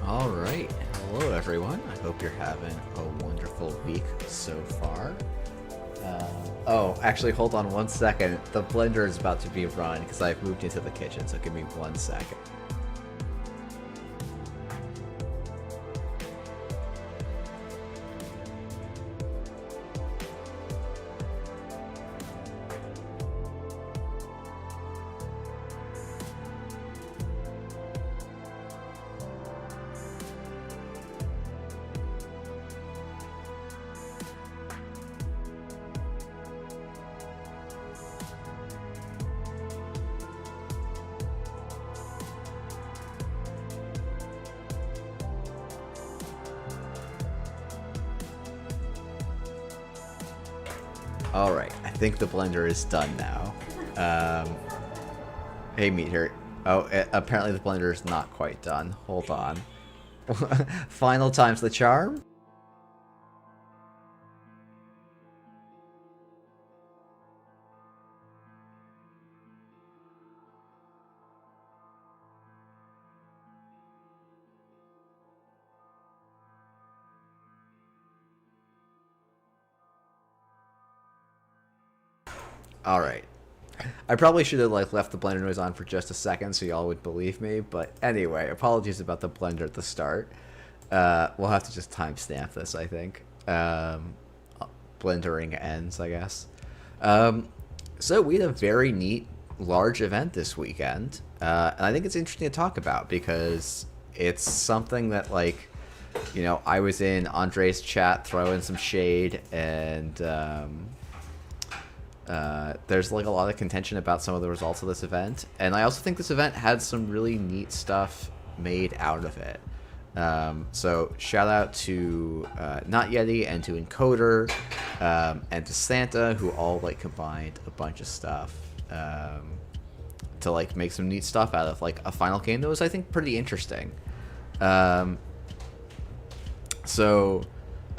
Alright, hello everyone. I hope you're having a wonderful week so far. Oh, actually, hold on one second. The blender is about to be run because I've moved into the kitchen, so give me 1 second. Alright, I think the blender is done now. Hey, Meteor. Oh, apparently the blender is not quite done. Hold on. Final time's the charm? Alright. I probably should have left the blender noise on for just a second so y'all would believe me, but anyway, apologies about the blender at the start. We'll have to just timestamp this, I think. Blendering ends, I guess. So we had a very neat, large event this weekend, and I think it's interesting to talk about because it's something that, I was in Andre's chat throwing some shade, and there's a lot of contention about some of the results of this event, and I also think this event had some really neat stuff made out of it. So shout out to Not Yeti and to Encoder and to Santa, who all combined a bunch of stuff to make some neat stuff out of a final game that was, I think, pretty interesting. So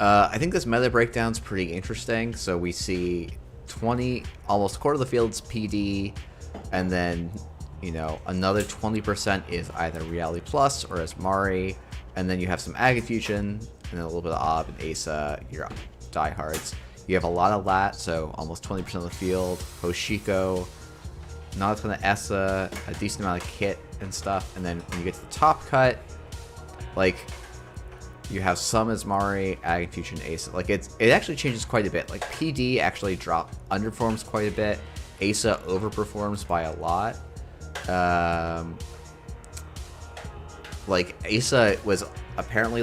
I think this meta breakdown's pretty interesting. So we see almost a quarter of the field's PD, and then another 20% is either Reality Plus or Asmari, and then you have some Ag Infusion, and then a little bit of Ob and Asa, your diehards. You have a lot of Lat, so almost 20% of the field. Hoshiko, not a ton of Essa, a decent amount of Kit and stuff, and then when you get to the top cut, you have some Asmari, Ag Infusion, Asa. It actually changes quite a bit. PD actually underperforms quite a bit. Asa overperforms by a lot. Asa was apparently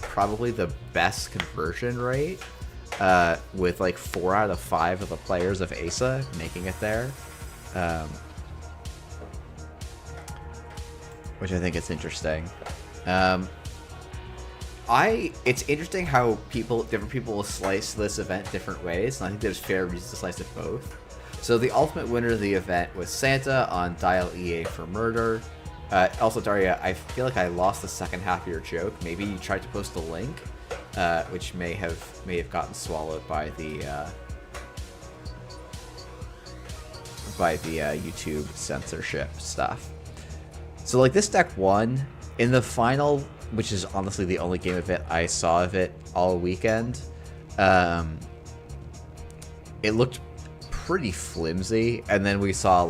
probably the best conversion rate, with 4 out of 5 of the players of Asa making it there, which I think is interesting. It's interesting how different people will slice this event different ways, and I think there's fair reasons to slice it both. So the ultimate winner of the event was Santa on Dial EA for Murder. Also, Daria, I feel like I lost the second half of your joke. Maybe you tried to post a link, which may have gotten swallowed by the YouTube censorship stuff. So this deck won in the final, which is honestly the only game of it I saw of it all weekend. It looked pretty flimsy, and then we saw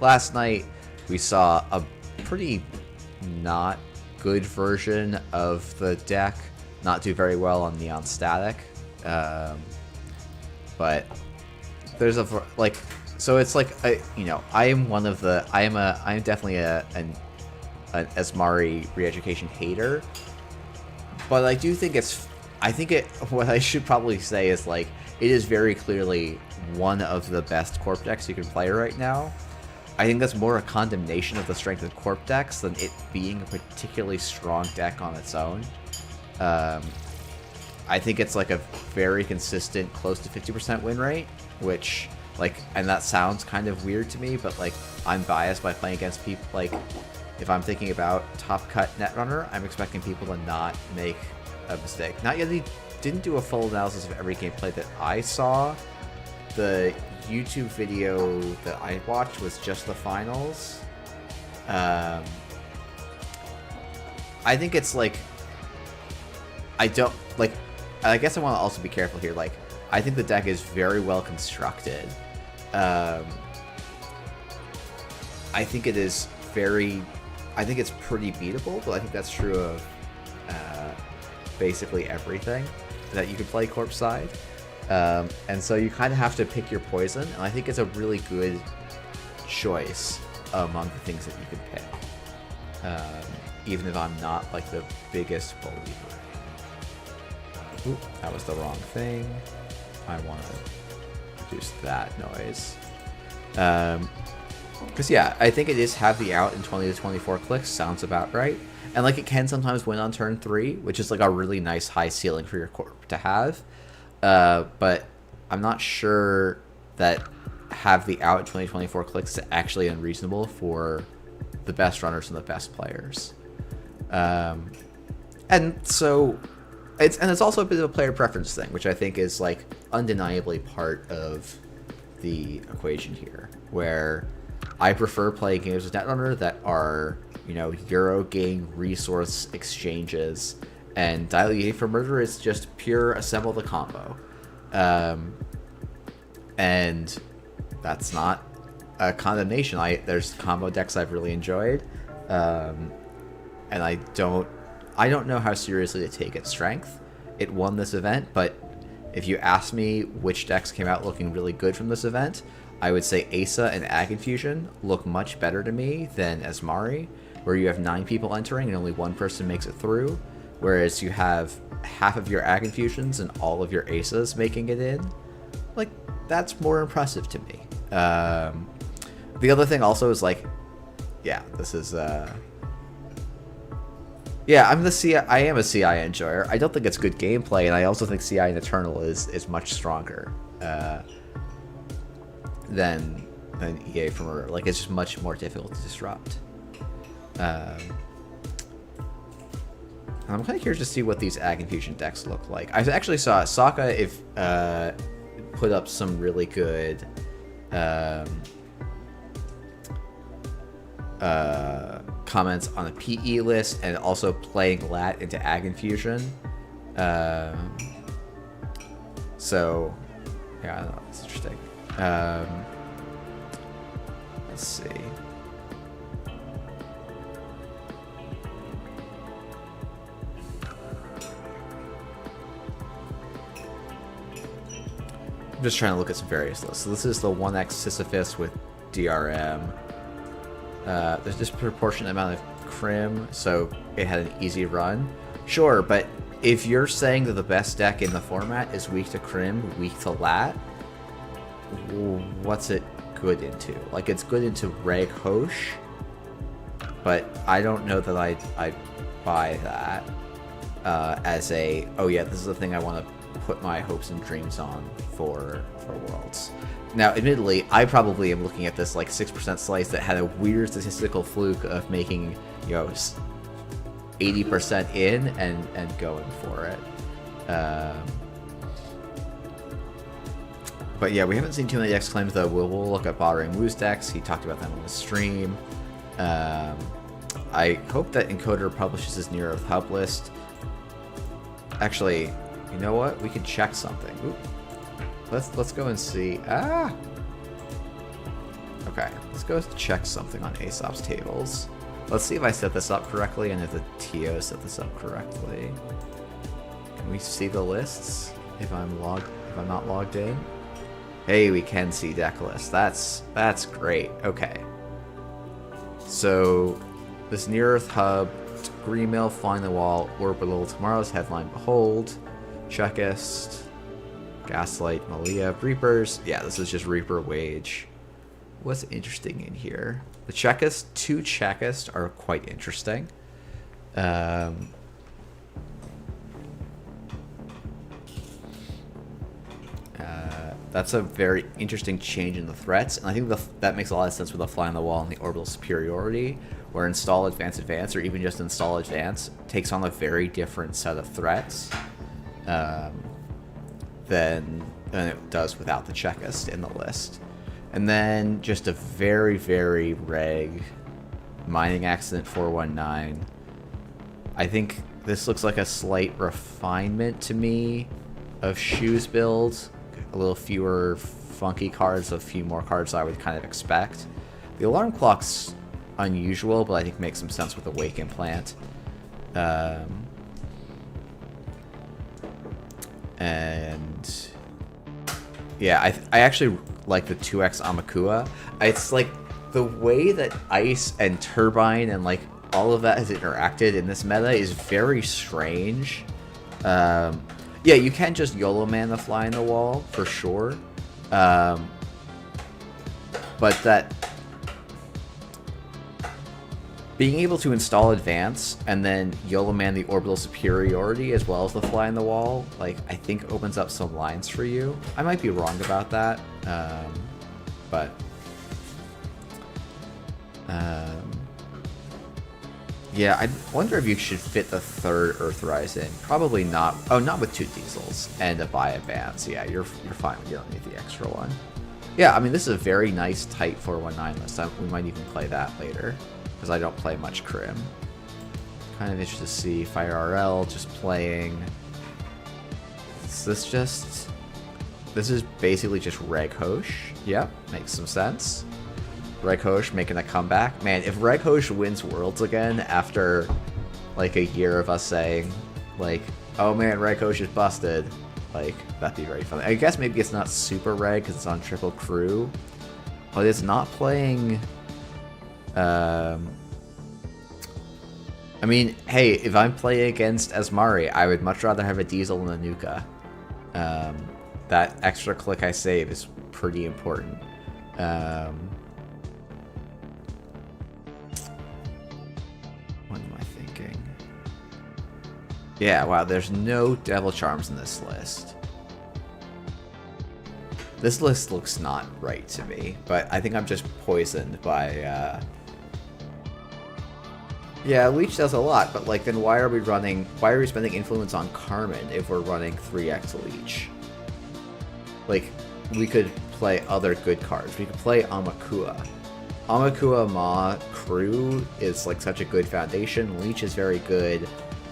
last night we saw a pretty not good version of the deck not do very well on Neon Static, but there's so it's I am one of the I am definitely an Asmari re-education hater, but I do think what I should probably say is it is very clearly one of the best corp decks you can play right now. I think that's more a condemnation of the strength of corp decks than it being a particularly strong deck on its own. I think it's a very consistent close to 50% win rate, which and that sounds kind of weird to me, but I'm biased by playing against people if I'm thinking about top cut Netrunner, I'm expecting people to not make a mistake. Not yet. He didn't do a full analysis of every gameplay that I saw. The YouTube video that I watched was just the finals. I think it's like, I don't like. I guess I want to also be careful here. Like, I think the deck is very well constructed. I think it is very. I think it's pretty beatable, but I think that's true of basically everything that you can play corpse side. And so you kind of have to pick your poison, and I think it's a really good choice among the things that you can pick. Even if I'm not like the biggest believer. Oop, that was the wrong thing. I want to reduce that noise. Because yeah, I think it is have the out in 20 to 24 clicks. Sounds about right. And like it can sometimes win on turn 3, which is like a really nice high ceiling for your corp to have. But I'm not sure that have the out in 20 to 24 clicks is actually unreasonable for the best runners and the best players. And so it's also a bit of a player preference thing, which I think is like undeniably part of the equation here, where I prefer playing games with Netrunner that are, you know, Euro game resource exchanges, and Dilate for Murder is just pure assemble the combo. And that's not a condemnation. There's combo decks I've really enjoyed, and I don't know how seriously to take its strength. It won this event, but if you ask me which decks came out looking really good from this event, I would say Asa and Ag Infusion look much better to me than Asmari, where you have 9 people entering and only 1 person makes it through, whereas you have half of your Ag Infusions and all of your Asas making it in. Like, that's more impressive to me. The other thing also is like, yeah, this is yeah, I am a CI enjoyer. I don't think it's good gameplay, and I also think CI in Eternal is much stronger than EA for Murder. Like, it's just much more difficult to disrupt. I'm kind of curious to see what these Ag Infusion decks look like. I actually saw Sokka put up some really good comments on the PE list, and also playing Lat into Ag Infusion. So, yeah, I don't know, it's interesting. Let's see. I'm just trying to look at some various lists. So this is the 1x Sisyphus with DRM. There's disproportionate amount of Crim, so it had an easy run. Sure, but if you're saying that the best deck in the format is weak to Crim, weak to Lat, what's it good into? Like, it's good into Reg Hosh, but I don't know that I buy that as a, oh yeah, this is the thing I want to put my hopes and dreams on for Worlds. Now, admittedly, I probably am looking at this like 6% slice that had a weird statistical fluke of making, you know, 80% in and going for it. But yeah, we haven't seen too many decks claims, though. We'll look at Bothering Wu's decks. He talked about them on the stream. I hope that Encoder publishes his Near Earth Hub list. Actually, you know what? We can check something. Oop. Let's go and see. Okay, let's go check something on Aesop's tables. Let's see if I set this up correctly and if the TO set this up correctly. Can we see the lists if I'm not logged in? Hey, we can see deck lists. That's great. Okay. So this Near Earth Hub, Green Mill, Flying the Wall, Orbital, Tomorrow's Headline, Behold, Checkist, Gaslight, Malia, Reapers. Yeah, this is just Reaper Wage. What's interesting in here? The Checkist, 2 Checkist are quite interesting. That's a very interesting change in the threats, and I think that makes a lot of sense with the Fly on the Wall and the Orbital Superiority, where Install Advance, or even just Install Advance, takes on a very different set of threats than it does without the Checkist in the list. And then just a very, very reg Mining Accident 419, I think this looks like a slight refinement to me of Shu's build. A little fewer funky cards, a few more cards I would kind of expect. The alarm clock's unusual, but I think makes some sense with the Wake Implant. And yeah, I actually like the 2x Amakua. It's like the way that Ice and Turbine and like all of that has interacted in this meta is very strange. Yeah, you can just YOLO man the fly in the wall for sure. But that being able to install Advance and then YOLO man the Orbital Superiority as well as the fly in the wall, like, I think opens up some lines for you. I might be wrong about that, but yeah, I wonder if you should fit the third Earthrise in. Probably not. Oh, not with 2 diesels and a buy advance. Yeah, you're fine. You don't need the extra one. Yeah, I mean, this is a very nice tight 419 list. We might even play that later because I don't play much Crim. Kind of interested to see Fire RL just playing. Is this just? This is basically just Reg Hosh. Yep, makes some sense. Reg Hosh making a comeback. Man, if Reg Hosh wins Worlds again after like a year of us saying like, oh man, Reg Hosh is busted, like, that'd be very funny. I guess maybe it's not super Reg because it's on Triple Crew, but it's not playing. I mean, hey, if I'm playing against Asmari, I would much rather have a Diesel than a Nuka. That extra click I save is pretty important. What am I thinking? Yeah, wow, there's no Devil Charms in this list. This list looks not right to me, but I think I'm just poisoned by, yeah, Leech does a lot, but like, then why are we spending influence on Carmen if we're running 3x Leech? Like, we could play other good cards. We could play Amakua. Amakua Ma Crew is like such a good foundation. Leech is very good,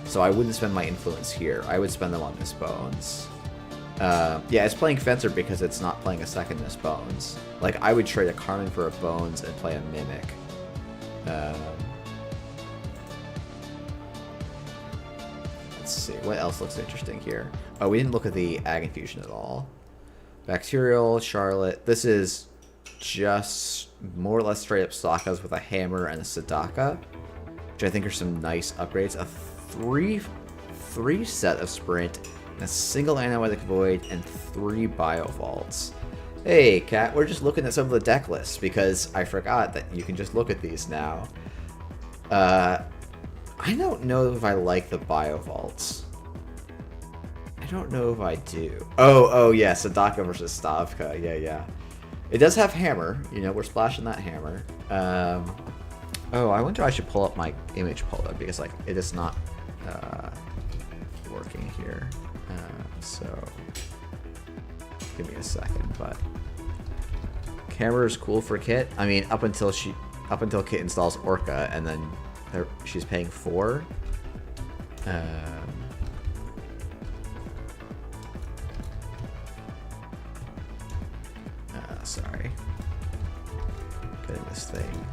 so I wouldn't spend my influence here. I would spend them on Miss Bones. Yeah, it's playing Fencer because it's not playing a second Miss Bones. Like, I would trade a Carmen for a Bones and play a Mimic. Let's see, what else looks interesting here? Oh, we didn't look at the Ag Infusion at all. Bacterial, Charlotte. This is just more or less straight up Sakas with a Hammer and a Sadaka, which I think are some nice upgrades. A three set of Sprint, and a single Analytic Void, and 3 Bio Vaults. Hey, Kat, we're just looking at some of the deck lists because I forgot that you can just look at these now. I don't know if I like the Bio Vaults. I don't know if I do. Oh yeah, Sadaka versus Stavka. Yeah. It does have Hammer. You know, we're splashing that Hammer. Oh, I wonder if I should pull up my image polo because like it is not working here. So give me a second. But Hammer is cool for Kit. I mean, up until Kit installs Orca, and then she's paying 4. Sorry. Getting this thing.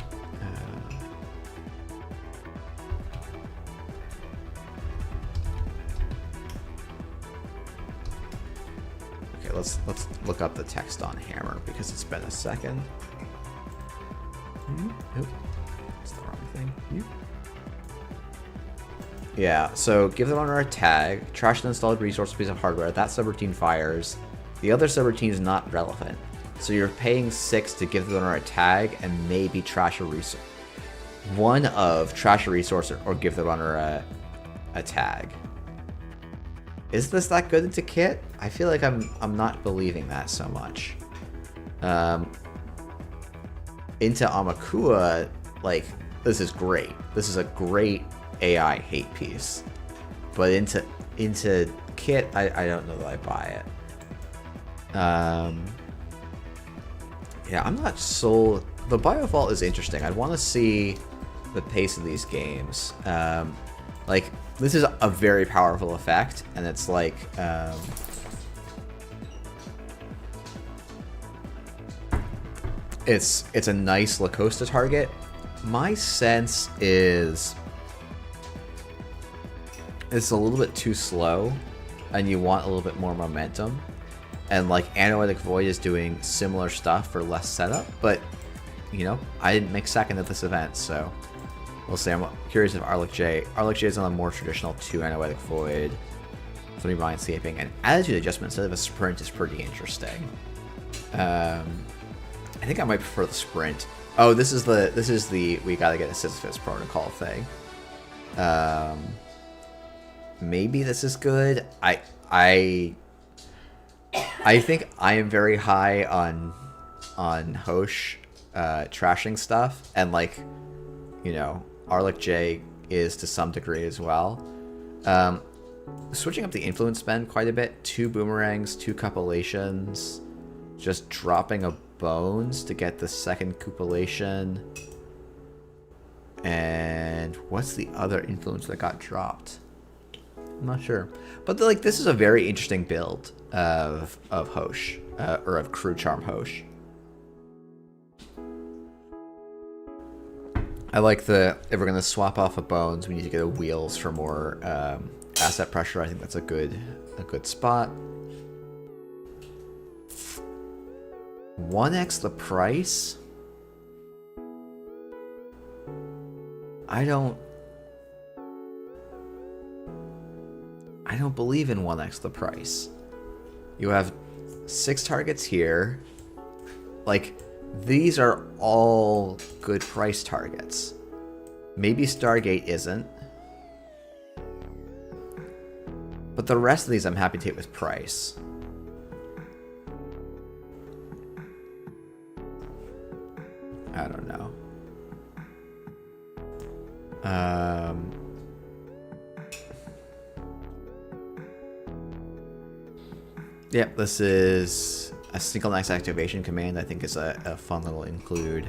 Okay, let's look up the text on Hammer because it's been a second. Nope. That's the wrong thing. Yeah, so give the runner a tag, trash an installed resource piece of hardware, that subroutine fires. The other subroutine is not relevant. So you're paying 6 to give the runner a tag and maybe trash a resource. One of trash a resource or give the runner a tag. Is this that good into Kit? I feel like I'm not believing that so much. Into Amakua, like, this is great. This is a great AI hate piece. But into Kit, I don't know that I buy it. Yeah, I'm not sold. The Bio Vault is interesting. I'd want to see the pace of these games. Like, this is a very powerful effect, and it's like, it's a nice Lacosta target. My sense is it's a little bit too slow, and you want a little bit more momentum. And like Analytic Void is doing similar stuff for less setup, but you know, I didn't make second at this event, so we'll see. I'm curious if Arlic J is on a more traditional 2 Analytic Void, 3 Mindscaping, and attitude adjustment instead of a sprint is pretty interesting. I think I might prefer the sprint. Oh, this is the we gotta get a Sisyphus protocol thing. Maybe this is good. I think I am very high on Hosh trashing stuff, and like, you know, Arlic J is to some degree as well. Switching up the influence spend quite a bit. 2 boomerangs, 2 cupellations, just dropping a bones to get the second cupellation. And what's the other influence that got dropped? I'm not sure, but like, this is a very interesting build of Hosh, or of Crew Charm Hosh. I like the, if we're gonna swap off of bones, we need to get a wheels for more asset pressure. I think that's a good spot. 1x the price. I don't believe in 1x the price. You have 6 targets here. Like, these are all good price targets. Maybe Stargate isn't. But the rest of these I'm happy to take with price. I don't know. Yep, this is a single next activation command. I think is a fun little include.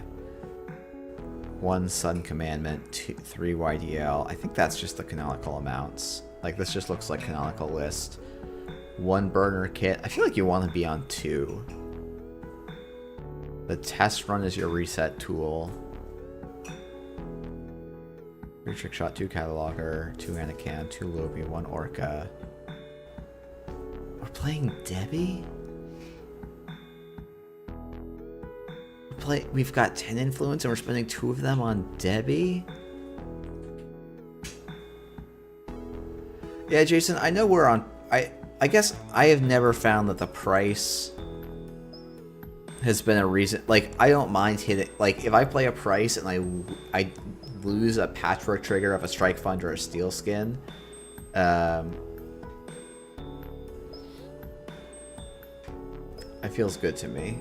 1 Sun Commandment, 3 YDL. I think that's just the canonical amounts. Like, this just looks like canonical list. 1 burner kit. I feel like you want to be on 2. The test run is your reset tool. 3 trick shot, 2 cataloger, 2 Anakin, 2 Lobi, 1 Orca. We're playing Debbie? We've got 10 influence and we're spending 2 of them on Debbie? Yeah, Jason, I know we're on... I guess I have never found that the price has been a reason. Like, I don't mind hitting... Like, if I play a price and I lose a patchwork trigger of a strike fund or a steel skin, it feels good to me.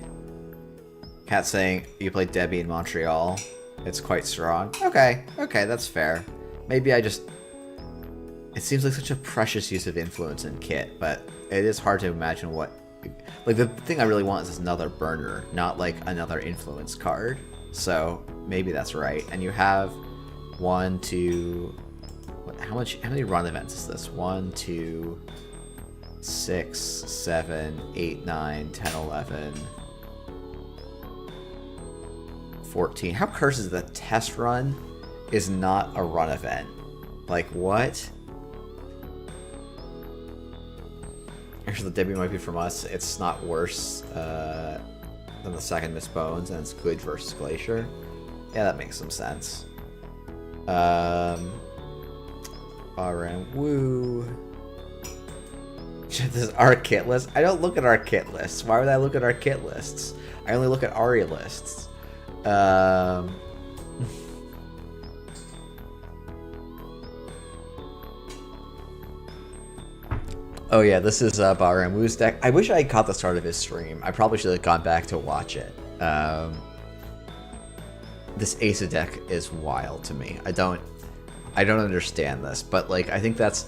Cat saying, you played Debbie in Montreal. It's quite strong. Okay, that's fair. Maybe I just... It seems like such a precious use of influence in kit, but it is hard to imagine what... Like, the thing I really want is another burner, not like another influence card. So, maybe that's right. And you have 1, 2... How many run events is this? 1, 2, 6, 7, 8, 9, 10, 11... 14. How cursed is the test run is not a run event? Like, what? Actually, the Debbie might be from us. It's not worse than the second Miss Bones, and it's good versus Glacier. Yeah, that makes some sense. RM Woo. This is our kit list. I don't look at our kit lists. Why would I look at our kit lists? I only look at Aria lists. Oh yeah, this is Bahram Wu's deck. I wish I had caught the start of his stream. I probably should have gone back to watch it. This Asa deck is wild to me. I don't understand this, but like I think this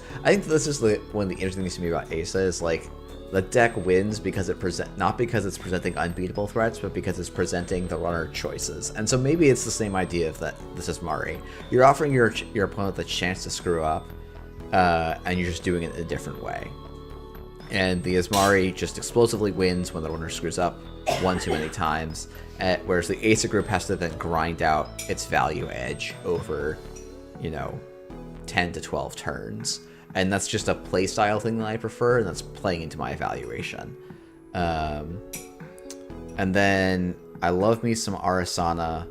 is one of the interesting things to me about Asa is like the deck wins because not because it's presenting unbeatable threats, but because it's presenting the runner choices. And so maybe it's the same idea of that this is Murray. You're offering your opponent the chance to screw up, and you're just doing it in a different way. And the Ismari just explosively wins when the runner screws up one too many times, whereas the Asa group has to then grind out its value edge over, 10 to 12 turns. And that's just a playstyle thing that I prefer, and that's playing into my evaluation. And then I love me some Arasana.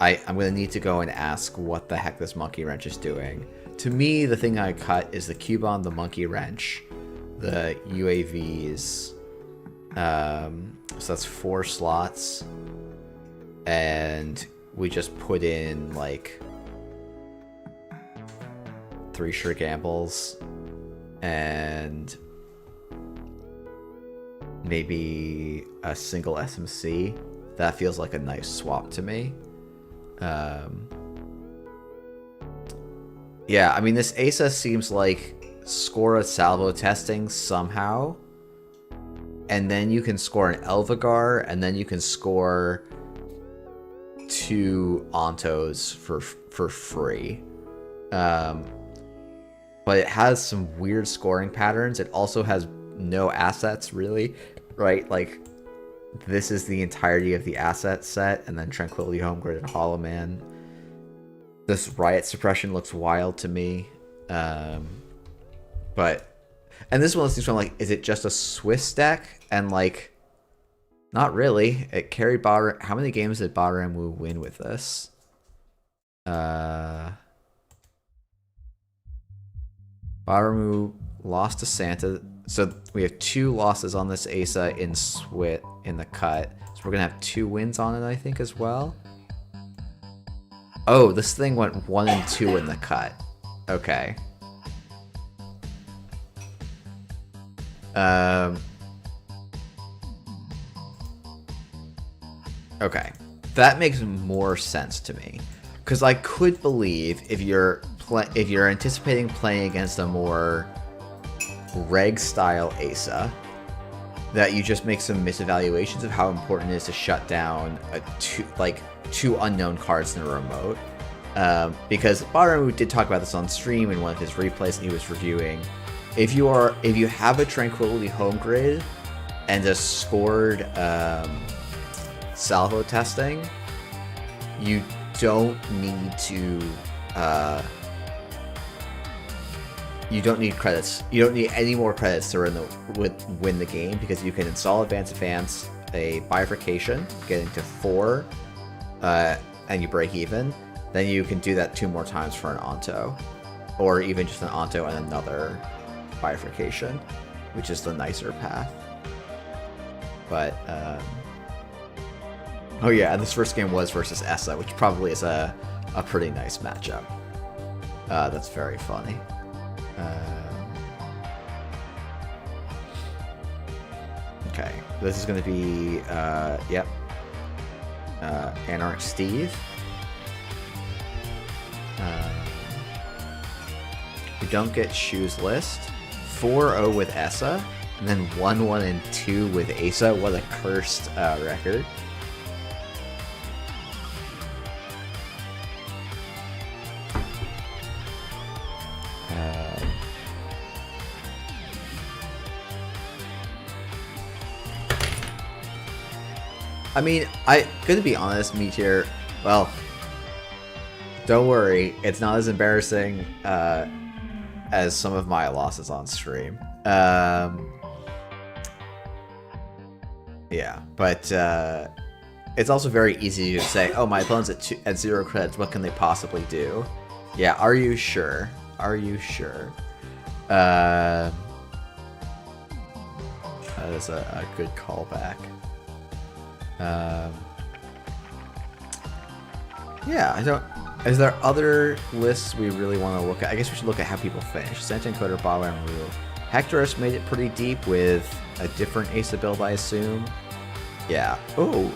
I'm going to need to go and ask what the heck this monkey wrench is doing. To me, the thing I cut is the Cubon, the monkey wrench, the UAVs. So that's 4 slots. And we just put in, like, 3 sure gambles. And maybe a single SMC. That feels like a nice swap to me. Yeah, I mean, this Asa seems like score a salvo testing somehow, and then you can score an Elvigar, and then you can score 2 Ontos for free. But it has some weird scoring patterns. It also has no assets, really, right? Like, this is the entirety of the asset set, and then Tranquility Home Grid and Hollow Man. This Riot Suppression looks wild to me. And this one seems like, is it just a Swiss deck? And, like, not really. It carried Baramu. How many games did Baramu win with this? Baramu lost to Santa. So we have 2 losses on this Asa in the cut. So we're gonna have 2 wins on it, I think, as well. Oh, this thing went 1 and 2 in the cut. Okay. Okay. That makes more sense to me. Because I could believe if you're anticipating playing against a more reg style Asa, that you just make some misevaluations of how important it is to shut down 2 unknown cards in a remote. Because Baramu did talk about this on stream in one of his replays that he was reviewing. If you have a Tranquility Home Grid and a scored salvo testing, you don't need to you don't need credits. You don't need any more credits to win the game, because you can install Advance, a Bifurcation, getting to 4, and you break even. Then you can do that 2 more times for an Onto, or even just an Onto and another Bifurcation, which is the nicer path. But oh yeah, and this first game was versus Essa, which probably is a pretty nice matchup. That's very funny. Okay, this is going to be, yep, Anarch Steve. We don't get Shoes List. 4-0 with Essa, and then 1-1 and 2 with Asa. What a cursed record. I mean, I'm gonna be honest, Meteor. Well, don't worry, it's not as embarrassing as some of my losses on stream. Yeah, but it's also very easy to say, "Oh, my opponent's at 0 credits. What can they possibly do?" Yeah, are you sure? Are you sure? That is a good callback. Yeah, I don't. Is there other lists we really want to look at? I guess we should look at how people finish. Sentient Coder, Baba, and Rue. Hectorus made it pretty deep with a different Asa build, I assume. Yeah. Oh,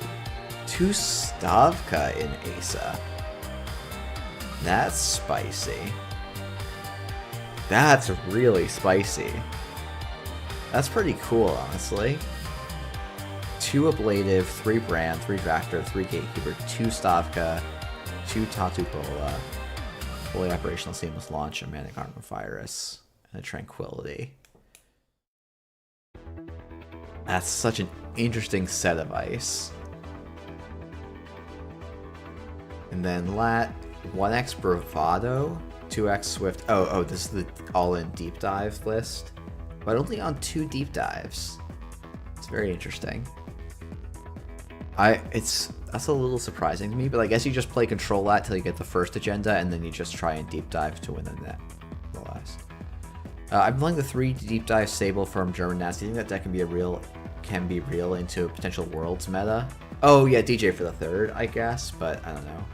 2 Stavka in Asa. That's spicy. That's really spicy. That's pretty cool, honestly. 2 Ablative, 3 Brand, 3 Drafter, 3 Gatekeeper, 2 Stavka, 2 Tatu Bola. Fully operational seamless launch, a manic armor virus, and a tranquility. That's such an interesting set of ice. And then lat 1x bravado, 2x swift. Oh, this is the all-in deep dive list, but only on 2 deep dives. It's very interesting. That's a little surprising to me, but I guess you just play control lat till you get the first agenda, and then you just try and deep dive to win the net. Otherwise, I'm playing the 3 deep dive Sable from German Nats. Do you think that deck can be real into a potential Worlds meta? Oh yeah, DJ for the 3rd, I guess, but I don't know.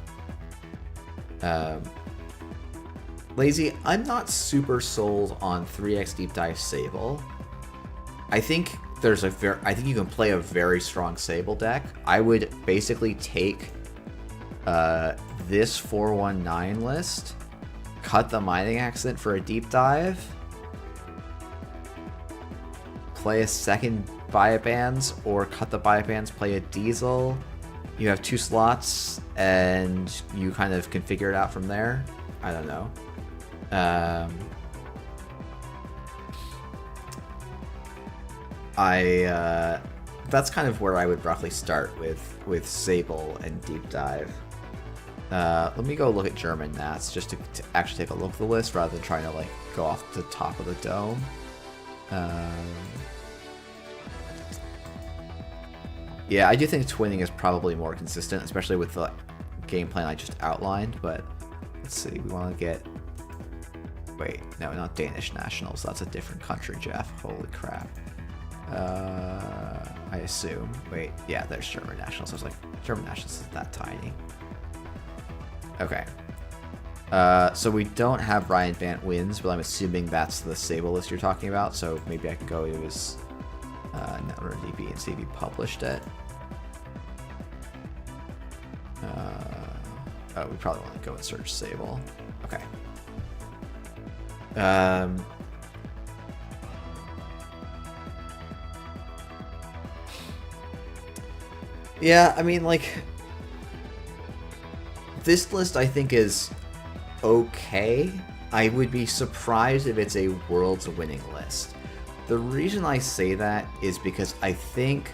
Lazy, I'm not super sold on 3x deep dive Sable. I think I think you can play a very strong Sable deck. I would basically take this 419 list, cut the mining accident for a deep dive, play a second Biobands, or cut the Biobands, play a Diesel. You have 2 slots, and you kind of can figure it out from there. I don't know. That's kind of where I would roughly start with Sable and Deep Dive. Let me go look at German Nats just to actually take a look at the list rather than trying to like go off the top of the dome. Yeah, I do think twinning is probably more consistent, especially with the game plan I just outlined, but let's see, we want to get... Wait, no, not Danish nationals, that's a different country, Jeff. Holy crap. I assume. Wait, yeah, there's German nationals. I was like, German nationals is that tiny. Okay. So we don't have Ryan Bant wins, but I'm assuming that's the Sable list you're talking about, so maybe I can go to his Netrunner DB and see if he published it. Oh, we probably want to go and search Sable. Okay. Yeah, I mean, like, this list I think is okay. I would be surprised if it's a Worlds winning list. The reason I say that is because I think,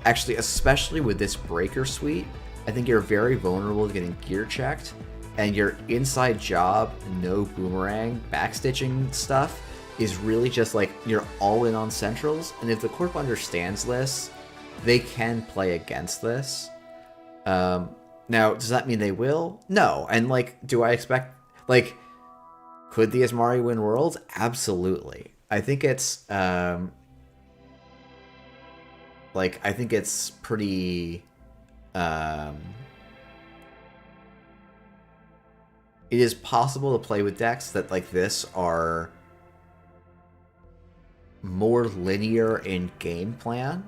actually, especially with this Breaker Suite, I think you're very vulnerable to getting gear checked, and your inside job, no boomerang, backstitching stuff is really just like you're all in on centrals, and if the Corp understands this, they can play against this. Now, does that mean they will? No. And like, do I expect, like, could the Asmari win Worlds? Absolutely. I think it's, like, I think it's pretty, it is possible to play with decks that, like this, are more linear in game plan.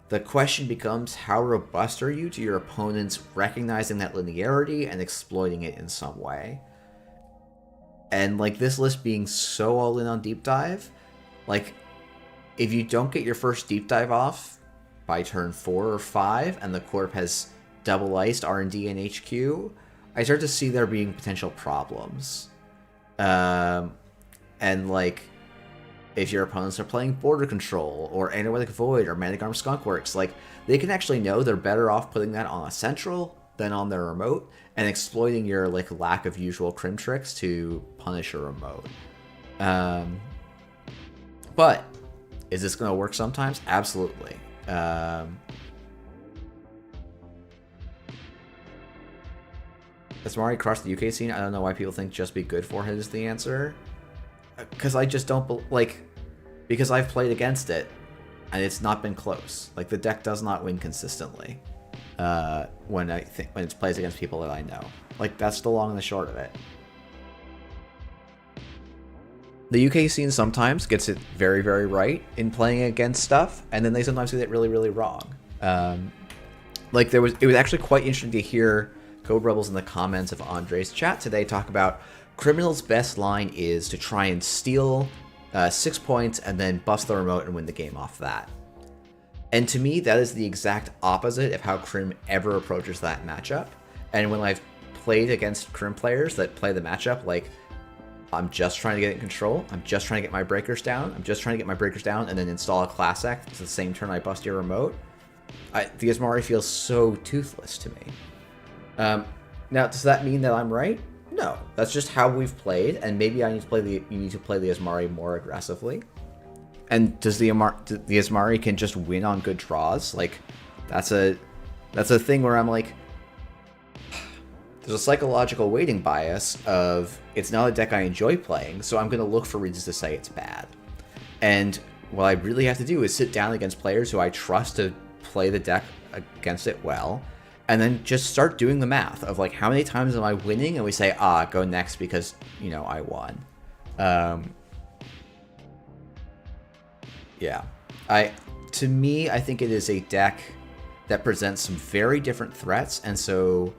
The question becomes, how robust are you to your opponents recognizing that linearity and exploiting it in some way? And, like, this list being so all in on Deep Dive, like, if you don't get your first Deep Dive off by turn 4 or 5, and the Corp has double iced R&D and HQ, I start to see there being potential problems. And, like, if your opponents are playing Border Control, or Analytic Void, or Manic Arm Skunkworks, like, they can actually know they're better off putting that on a central than on their remote, and exploiting your, like, lack of usual crim tricks to punish a remote. But, is this going to work sometimes? Absolutely. Asmari crushed the UK scene. I don't know why people think just be good for it is the answer. Because I just don't, like, because I've played against it, and it's not been close. Like, the deck does not win consistently when it plays against people that I know. Like, that's the long and the short of it. The UK scene sometimes gets it very, very right in playing against stuff, and then they sometimes get it really, really wrong. Like, it was actually quite interesting to hear Code Rebels in the comments of Andre's chat today talk about Criminal's best line is to try and steal 6 points and then bust the remote and win the game off that. And to me, that is the exact opposite of how Crim ever approaches that matchup. And when I've played against current players that play the matchup like, I'm just trying to get in control, I'm just trying to get my breakers down, I'm just trying to get my breakers down, and then install a class act to the same turn I bust your remote, the Asmari feels so toothless to me. Now, does that mean that I'm right? No, that's just how we've played, and maybe you need to play the Asmari more aggressively. And does the Asmari can just win on good draws? Like, that's a thing where I'm like, there's a psychological weighting bias of it's not a deck I enjoy playing, so I'm going to look for reasons to say it's bad. And what I really have to do is sit down against players who I trust to play the deck against it well, and then just start doing the math of like, how many times am I winning? And we say, go next because, I won. Yeah. To me, I think it is a deck that presents some very different threats, and so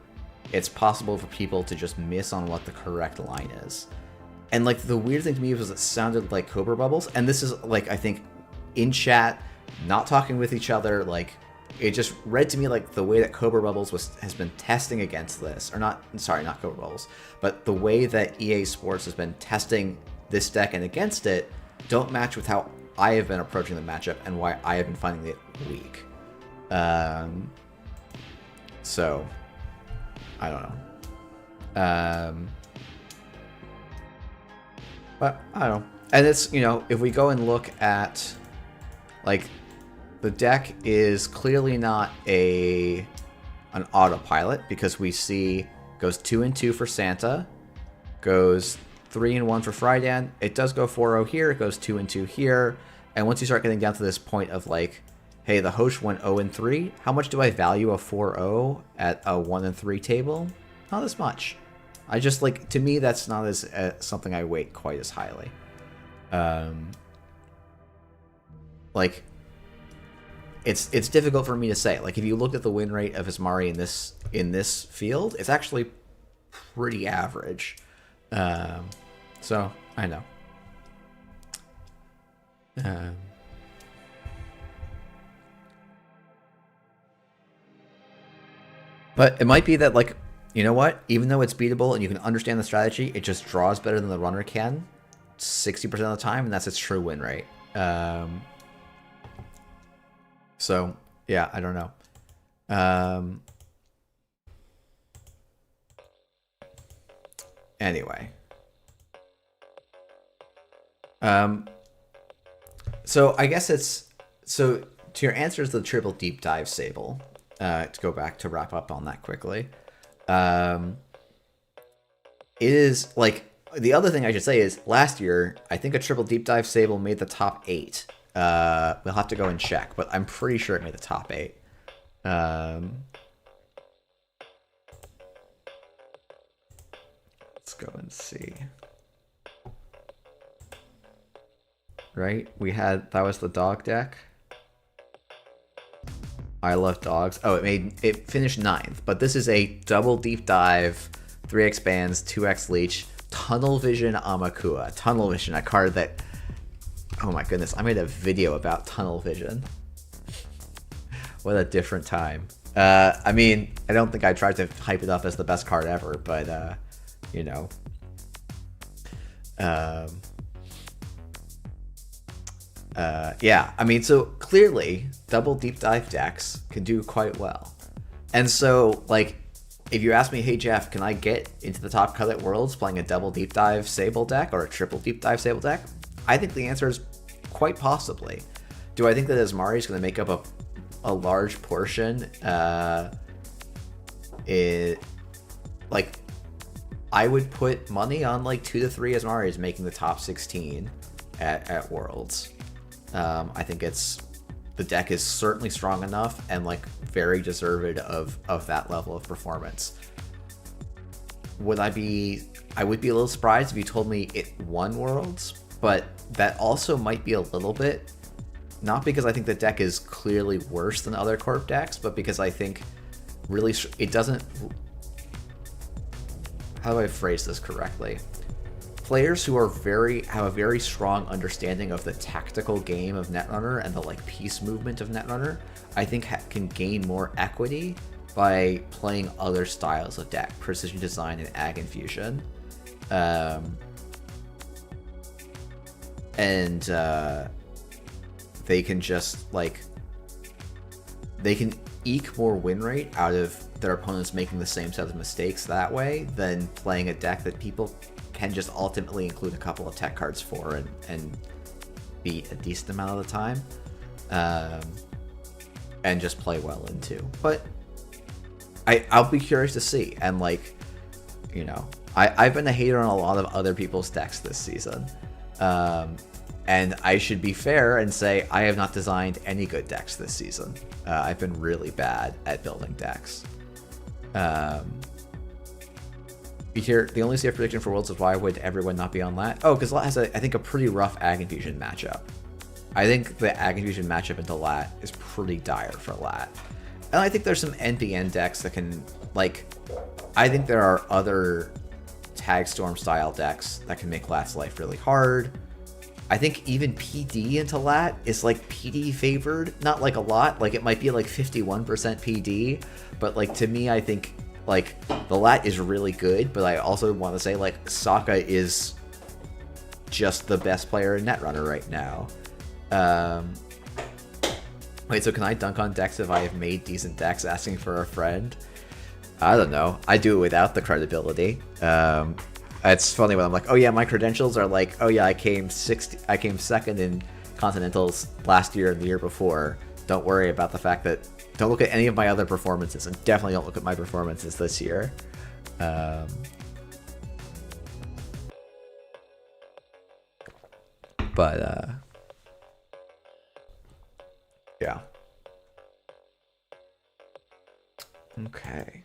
it's possible for people to just miss on what the correct line is. And like, the weird thing to me was it sounded like Cobra Bubbles, and this is like, I think in chat, not talking with each other, like, it just read to me like the way that Cobra Bubbles has been testing against this, or not Cobra Bubbles, but the way that EA Sports has been testing this deck and against it don't match with how I have been approaching the matchup and why I have been finding it weak. So, I don't know. But, I don't know. And it's, if we go and look at, like, the deck is clearly not an autopilot, because we see goes 2-2 for Santa, goes 3-1 for Frydan. It does go 4-0 here, it goes 2-2 here, and once you start getting down to this point of like, hey, the host went 0-3, how much do I value a 4-0 at a 1-3 table? Not as much. I just like, to me, that's not as something I weight quite as highly. Like, it's difficult for me to say. Like, if you look at the win rate of Asmari in this field, it's actually pretty average. So I know. But it might be that, like, you know what? Even though it's beatable and you can understand the strategy, it just draws better than the runner can 60% of the time, and that's its true win rate. So, yeah, I don't know. Anyway. So, I guess it's... So, to your answers to the triple deep dive Sable, to go back to wrap up on that quickly, it is, like... The other thing I should say is, last year, I think a triple deep dive Sable made the top 8. We'll have to go and check, but I'm pretty sure it made the top 8. Let's go and see. Right? That was the dog deck. I love dogs. Oh, it finished 9th, but this is a double deep dive, 3x bands, 2x leech, Tunnel Vision Amakua. Tunnel Vision, a card that, oh my goodness, I made a video about Tunnel Vision. What a different time. I mean, I don't think I tried to hype it up as the best card ever, but, you know. Yeah, I mean, so clearly, double deep dive decks can do quite well. And so, like, if you ask me, hey Jeff, can I get into the top cut at Worlds playing a double deep dive Sable deck or a triple deep dive Sable deck? I think the answer is quite possibly. Do I think that Asmari is going to make up a large portion? Like, I would put money on like 2 to 3 Asmaris making the top 16 at Worlds. I think the deck is certainly strong enough and like very deserved of that level of performance. I would be a little surprised if you told me it won Worlds, but that also might be a little bit, not because I think the deck is clearly worse than other Corp decks, but because I think really it doesn't, how do I phrase this correctly? Players who have a very strong understanding of the tactical game of Netrunner and the like piece movement of Netrunner, I think can gain more equity by playing other styles of deck, Precision Design and Ag Infusion. And they can just, like, they can eke more win rate out of their opponents making the same set of mistakes that way than playing a deck that people can just ultimately include a couple of tech cards for and beat a decent amount of the time. And just play well into. But I'll be curious to see. And, like, you know, I've been a hater on a lot of other people's decks this season. And I should be fair and say I have not designed any good decks this season. I've been really bad at building decks. Here, the only safe prediction for Worlds is why would everyone not be on Lat? Oh, because Lat has, I think, a pretty rough Ag Infusion matchup. I think the Ag Infusion matchup into Lat is pretty dire for Lat. And I think there's some NPN decks that can, like, I think there are other Tag Storm style decks that can make Lat's life really hard. I think even PD into Lat is, like, PD favored. Not, like, a lot. Like, it might be, like, 51% PD. But, like, to me, I think, like, the Lat is really good. But I also want to say, like, Sokka is just the best player in Netrunner right now. Wait, so can I dunk on decks if I have made decent decks asking for a friend? I don't know. I do it without the credibility. It's funny when I'm like, oh yeah, my credentials are like, oh yeah, I came second in Continentals last year and the year before. Don't worry about the fact that, don't look at any of my other performances, and definitely don't look at my performances this year. Yeah. Okay.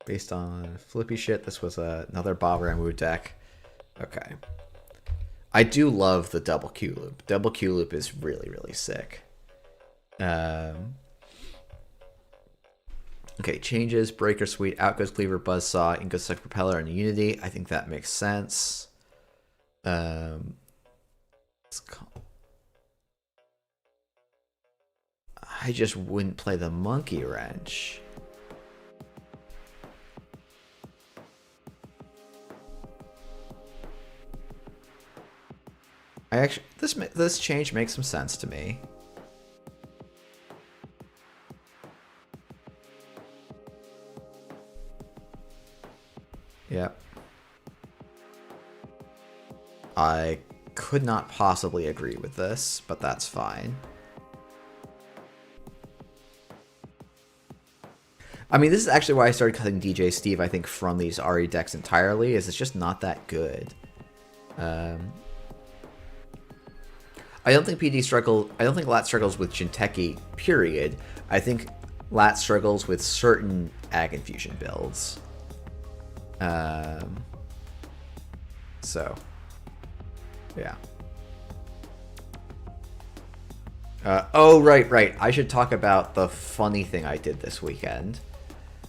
Based on flippy shit, this was another Bob Ramu deck. Okay. I do love the double Q loop. Double Q loop is really, really sick. Okay, changes, Breaker Suite, Out Goes Cleaver, Buzzsaw, In Goes Suck Propeller, and Unity. I think that makes sense. I just wouldn't play the Monkey Wrench. This change makes some sense to me. Yep. I could not possibly agree with this, but that's fine. I mean, this is actually why I started cutting DJ Steve, I think, from these RE decks entirely, is it's just not that good. I don't think Lat struggles with Jinteki, period. I think Lat struggles with certain Ag Infusion builds. So, yeah. Oh, right. I should talk about the funny thing I did this weekend,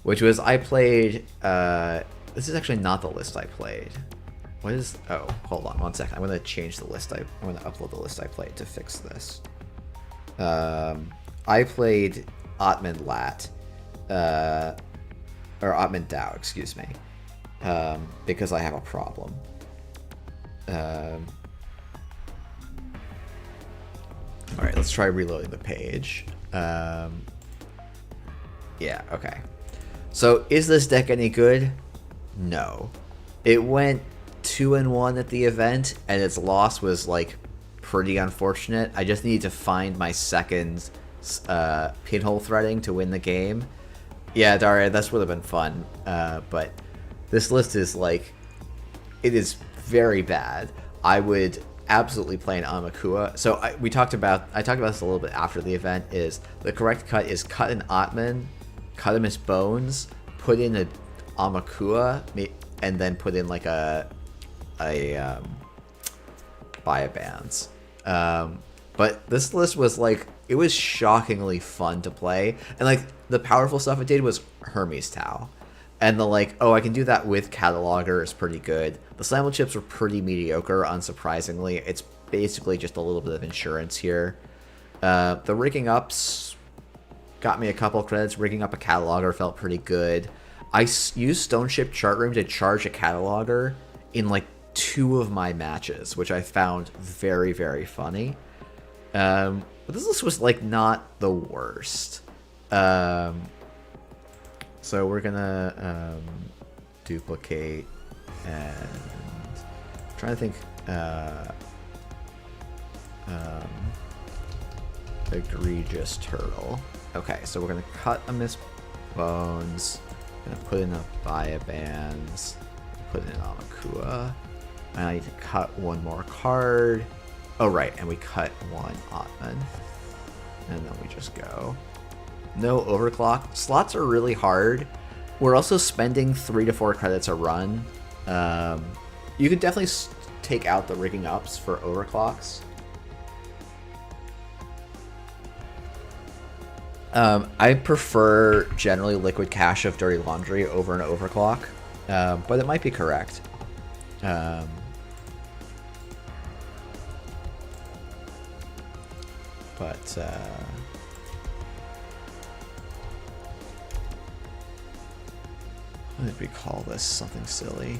which was I played, this is actually not the list I played. What is, oh, hold on one second. I'm going to change the list. I'm going to upload the list I played to fix this. I played Atman Lat, or Atman Dao, excuse me, because I have a problem. Alright, let's try reloading the page. Yeah, okay. So, is this deck any good? No. It went 2-1 at the event, and its loss was, like, pretty unfortunate. I just needed to find my second pinhole threading to win the game. Yeah, Daria, this would have been fun. But this list is, like, it is very bad. I would absolutely play an Amakua. So I talked about this a little bit after the event. Is the correct cut is cut an Atman, cut him his bones, put in a Amakua, and then put in like a Biobands. But this list was like, it was shockingly fun to play, and like the powerful stuff it did was Hermes Tau. And the like, oh, I can do that with Cataloger is pretty good. The Slamble chips were pretty mediocre, unsurprisingly. It's basically just a little bit of insurance here. The rigging ups got me a couple credits. Rigging up a cataloger felt pretty good. I used Stone Ship Chart Room to charge a cataloger in like 2 of my matches, which I found very, very funny. But this list was like not the worst. So we're gonna duplicate and I'm trying to think. Egregious turtle. Okay, so we're gonna cut a Miss Bones. Gonna put in a Biobands. Put in an Amakua. And I need to cut 1 more card. Oh right, and we cut 1 Otman. And then we just go. No overclock. Slots are really hard. We're also spending 3 to 4 credits a run. You could definitely take out the rigging ups for overclocks. I prefer generally Liquid Cash of Dirty Laundry over an overclock, but it might be correct. What did we call this? Something silly.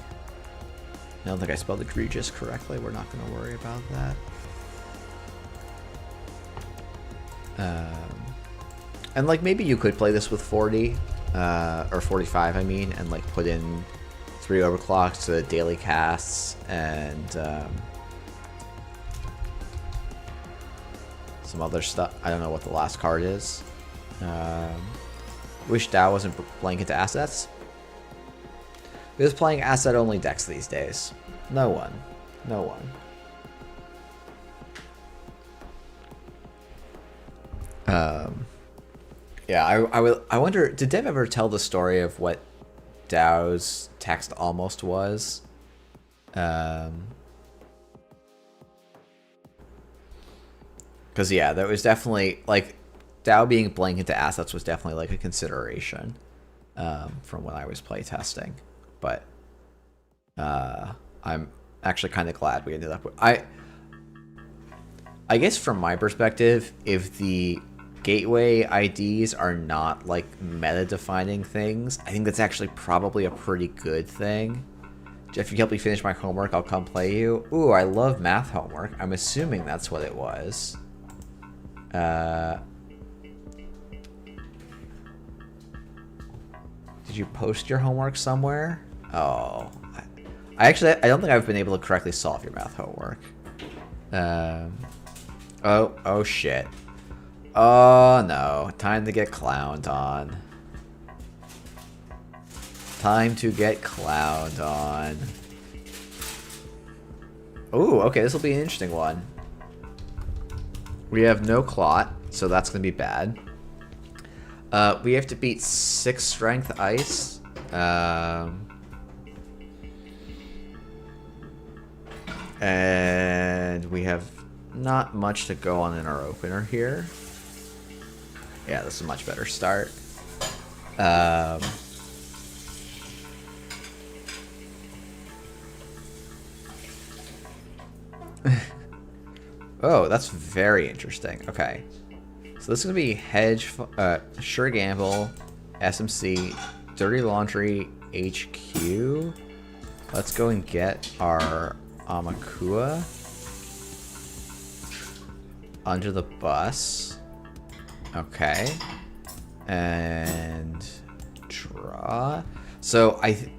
I don't think I spelled egregious correctly. We're not going to worry about that. And like maybe you could play this with 40 or 45, I mean, and like put in 3 overclocks to the daily casts and some other stuff. I don't know what the last card is. Wish Dow wasn't blanket to assets. Who's playing asset only decks these days? No one. No one. Yeah, I wonder, did Dev ever tell the story of what Dow's text almost was? Because yeah, that was definitely like Dow being blanket to assets was definitely like a consideration from when I was playtesting. But I'm actually kind of glad we ended up with I guess from my perspective, if the gateway IDs are not like meta defining things, I think that's actually probably a pretty good thing. Jeff, if you help me finish my homework, I'll come play you. Ooh, I love math homework. I'm assuming that's what it was. Did you post your homework somewhere? Oh, I don't think I've been able to correctly solve your math homework. Oh shit. Oh no, time to get clowned on. Time to get clowned on. Ooh, okay, this will be an interesting one. We have no clot, so that's gonna be bad. We have to beat 6 strength ice. And we have not much to go on in our opener here. Yeah, this is a much better start. Oh, that's very interesting. Okay. So this is going to be Hedge, Sure Gamble, SMC, Dirty Laundry, HQ. Let's go and get our Amakua. Under the Bus. Okay. And draw. So I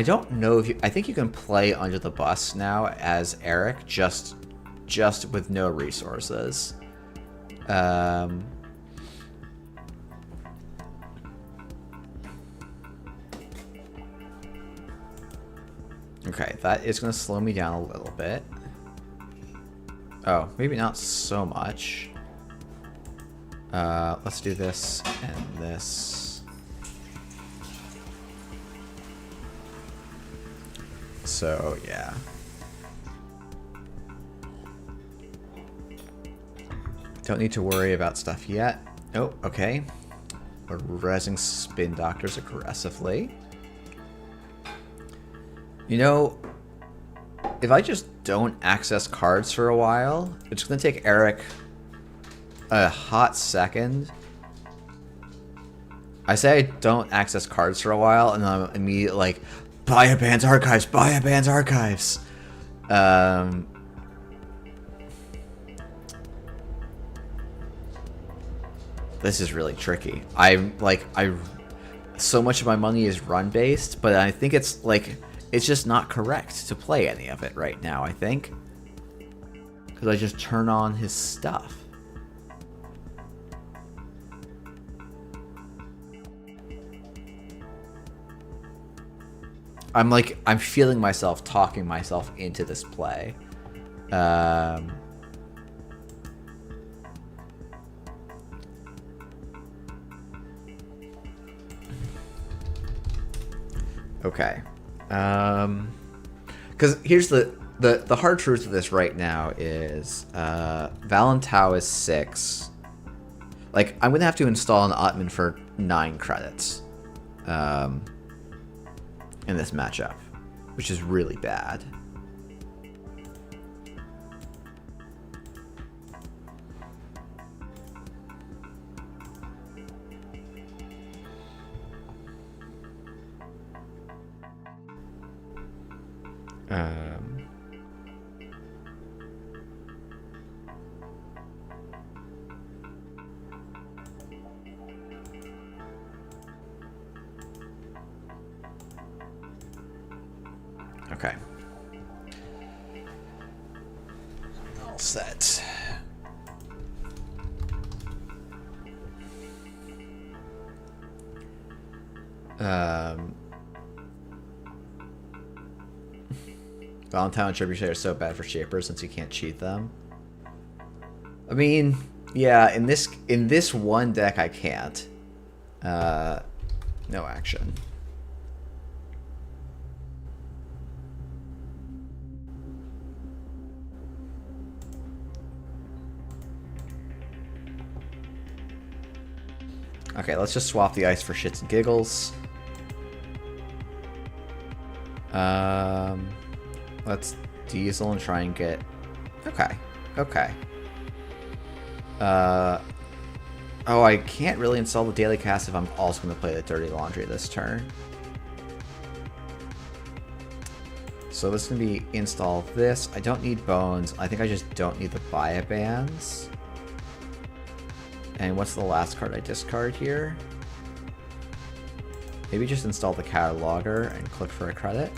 don't know if you, I think you can play Under the Bus now as Eric, just with no resources. Okay, that is going to slow me down a little bit. Oh, maybe not so much. Let's do this and this. So, yeah. Don't need to worry about stuff yet. Oh, okay. We're rezzing Spin Doctors aggressively. You know, if I just don't access cards for a while, it's going to take Eric a hot second. I say I don't access cards for a while, and then I'm immediately like, buy a band's archives, buy a band's archives. This is really tricky. So much of my money is run based, but I think it's like, it's just not correct to play any of it right now, I think. Because I just turn on his stuff. I'm feeling myself talking myself into this play. Okay. Because here's the hard truth of this right now is Valentau is 6. Like, I'm gonna have to install an Ottoman for 9 credits. In this matchup, which is really bad. Okay. All set. Valentine and Trebuchet are so bad for Shapers since you can't cheat them. I mean, yeah, in this one deck I can't. No action. Okay, let's just swap the ice for shits and giggles. Let's diesel and try and get... Okay, okay. Oh, I can't really install the daily cast if I'm also going to play the Dirty Laundry this turn. So this is going to be install this. I don't need bones. I think I just don't need the Bia bands. And what's the last card I discard here? Maybe just install the cataloger and click for a credit.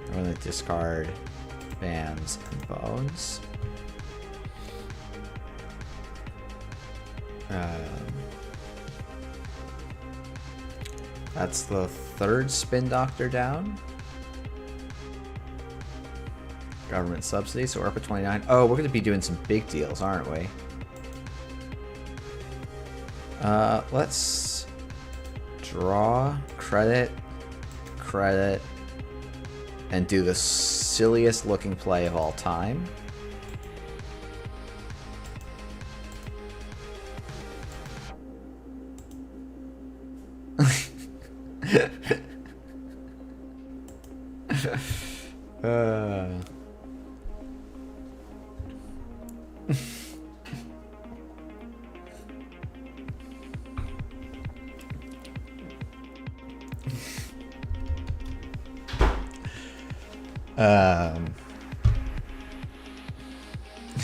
I'm going to discard bands and bones. That's the 3rd Spin Doctor down. Government subsidy, so we're up at 29. Oh, we're going to be doing some big deals, aren't we? Let's draw, credit, and do the silliest looking play of all time.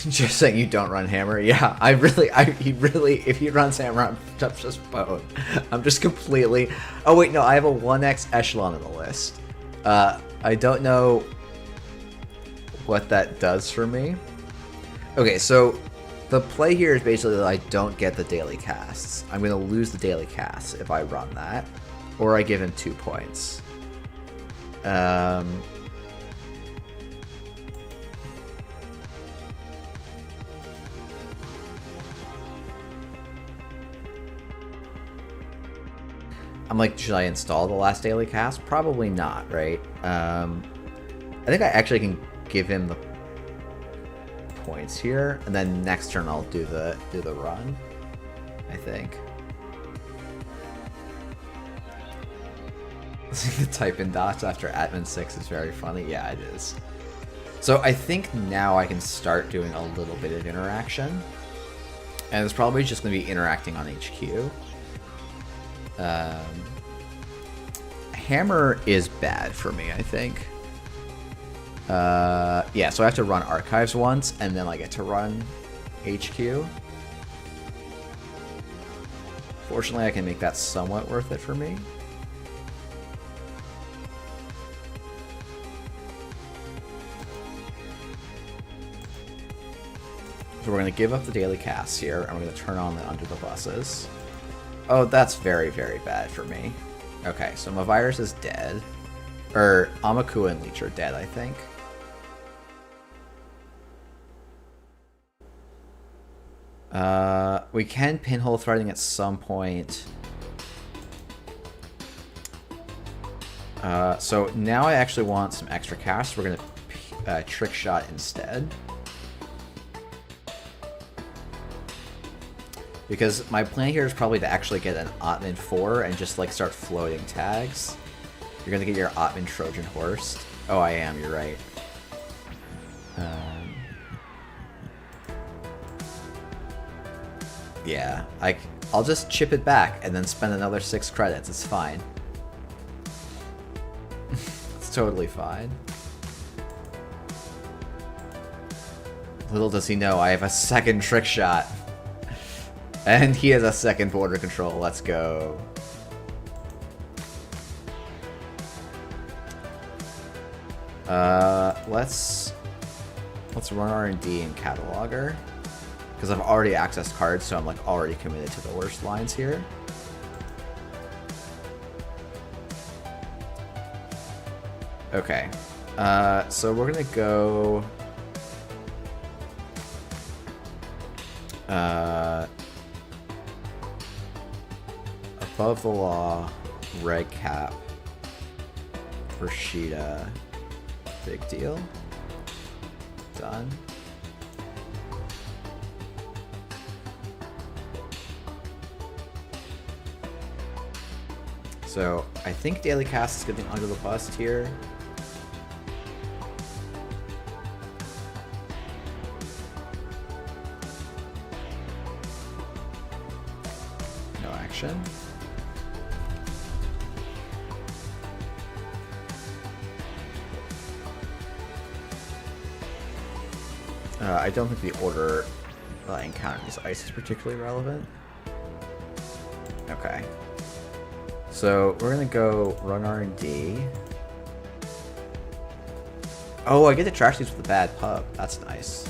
Just saying you don't run hammer. Yeah, he really, if he runs hammer, I'm just bone. I'm just completely... Oh wait, no, I have a 1x echelon on the list. I don't know what that does for me. Okay, so the play here is basically that I don't get the daily casts. I'm going to lose the daily casts if I run that, or I give him 2 points. I'm like, should I install the last daily cast? Probably not, right? I think I actually can give him the points here, and then next turn I'll do the run. I think. The type in dots after admin 6 is very funny. Yeah, it is. So I think now I can start doing a little bit of interaction. And it's probably just going to be interacting on HQ. Hammer is bad for me, I think. Yeah, so I have to run Archives once, and then I get to run HQ. Fortunately, I can make that somewhat worth it for me. So we're going to give up the daily casts here, and we're going to turn on the under the buses. Oh, that's very, very bad for me. Okay, so my virus is dead. Or, Amaku and Leech are dead, I think. We can pinhole threading at some point. So now I actually want some extra cash. We're gonna trick shot instead. Because my plan here is probably to actually get an Ottoman 4 and just like start floating tags. You're gonna get your Ottoman Trojan horse. Oh, I am, you're right. Yeah, I'll just chip it back and then spend another 6 credits. It's fine. It's totally fine. Little does he know, I have a second trick shot. And he has a second border control. Let's go. Let's run R&D in Cataloger. Because I've already accessed cards, so I'm like already committed to the worst lines here. Okay. So we're gonna go above the law, reg cap, Rashida, big deal. Done. So I think Daily Cast is getting under the bust here. No action. I don't think the order I encountered these ice is particularly relevant. Okay. So we're gonna go run R&D. Oh, I get to trash these with a bad pub. That's nice.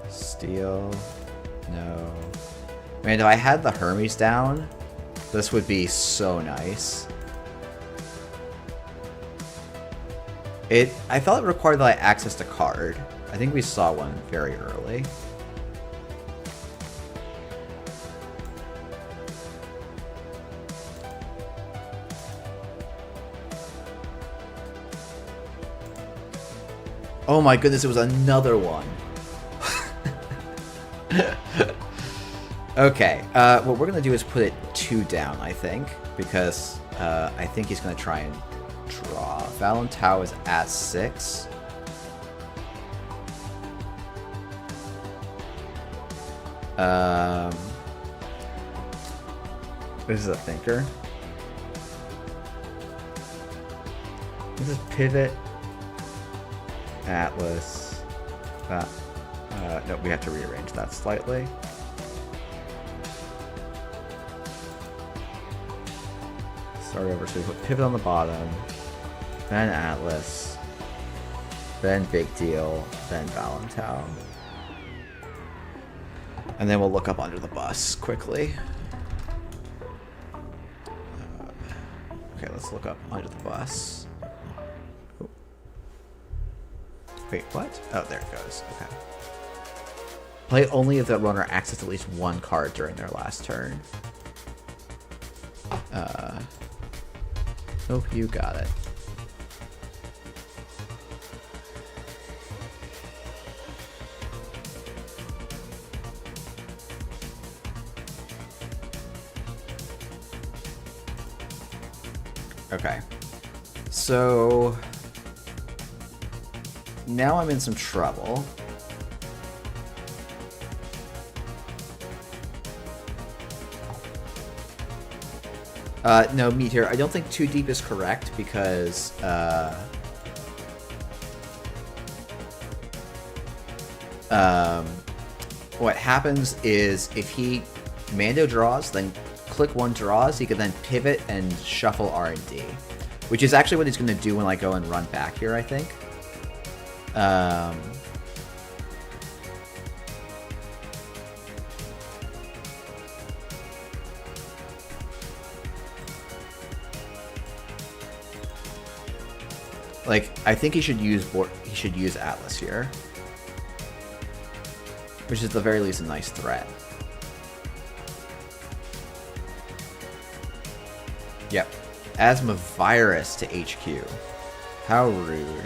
Steal. No. Man, if I had the Hermes down, this would be so nice. I thought it required that I accessed a card. I think we saw one very early. Oh my goodness, it was another one. Okay, what we're gonna do is put it 2 down, I think, because I think he's gonna try and draw. Valentau is at 6. This is a thinker. This is pivot. Atlas. No, we have to rearrange that slightly. Start over. So we put pivot on the bottom, then Atlas, then Big Deal, then Valentau. And then we'll look up under the bus quickly. Okay, let's look up under the bus. Oh. Wait, what? Oh, there it goes. Okay. Play only if the runner accessed at least 1 card during their last turn. Oh, you got it. Okay. So now I'm in some trouble. No, Meteor, I don't think too deep is correct because, what happens is if he Mando draws, then click one draws, he can then pivot and shuffle R&D, which is actually what he's going to do when I go and run back here, I think. Like, I think he should use Atlas here, which is at the very least a nice threat. Yep. Asthma virus to HQ. How rude.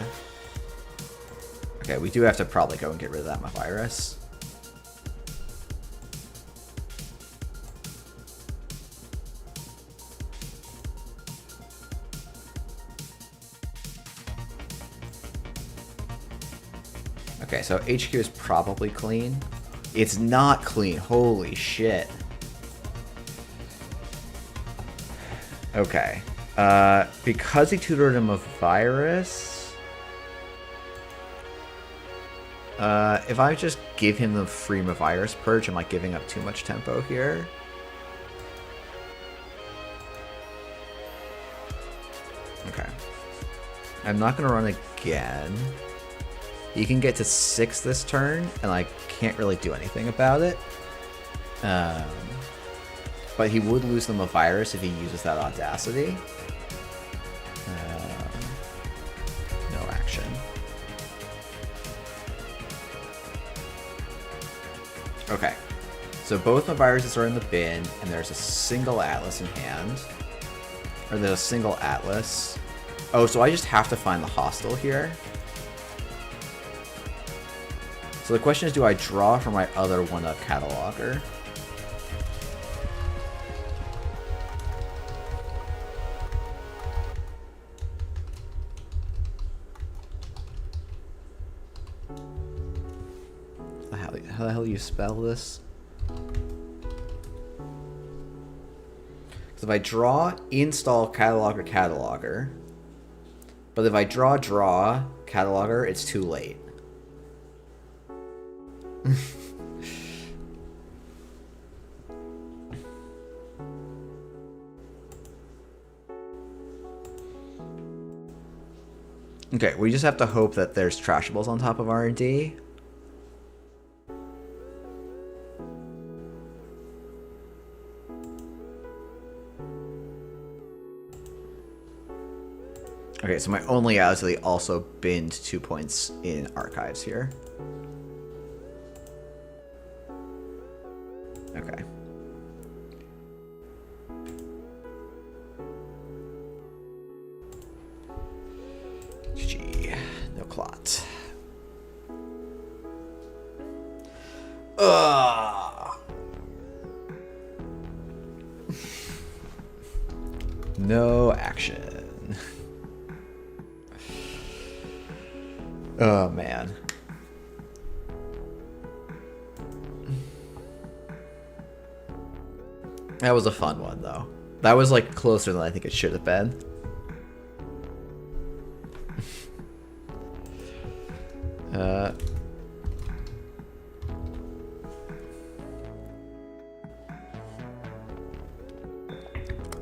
Okay, we do have to probably go and get rid of that virus. Okay, so HQ is probably clean. It's not clean. Holy shit. Okay. Because he tutored him a virus... if I just give him the free virus purge, am I giving up too much tempo here? Okay. I'm not going to run again. He can get to 6 this turn, and I can't really do anything about it. But he would lose them a virus if he uses that Audacity. No action. Okay. So both my viruses are in the bin, and there's a single Atlas in hand. Or there's a single Atlas. Oh, so I just have to find the hostile here. So the question is, do I draw for my other one-up cataloger? How the hell do you spell this? So if I draw, install cataloger. But if I draw cataloger, it's too late. Okay, we just have to hope that there's trashables on top of R&D. Okay, so my only Owsley also binned 2 points in archives here. Okay. GG. No clot. Ugh. No action. Oh, man. That was a fun one, though. That was, like, closer than I think it should have been.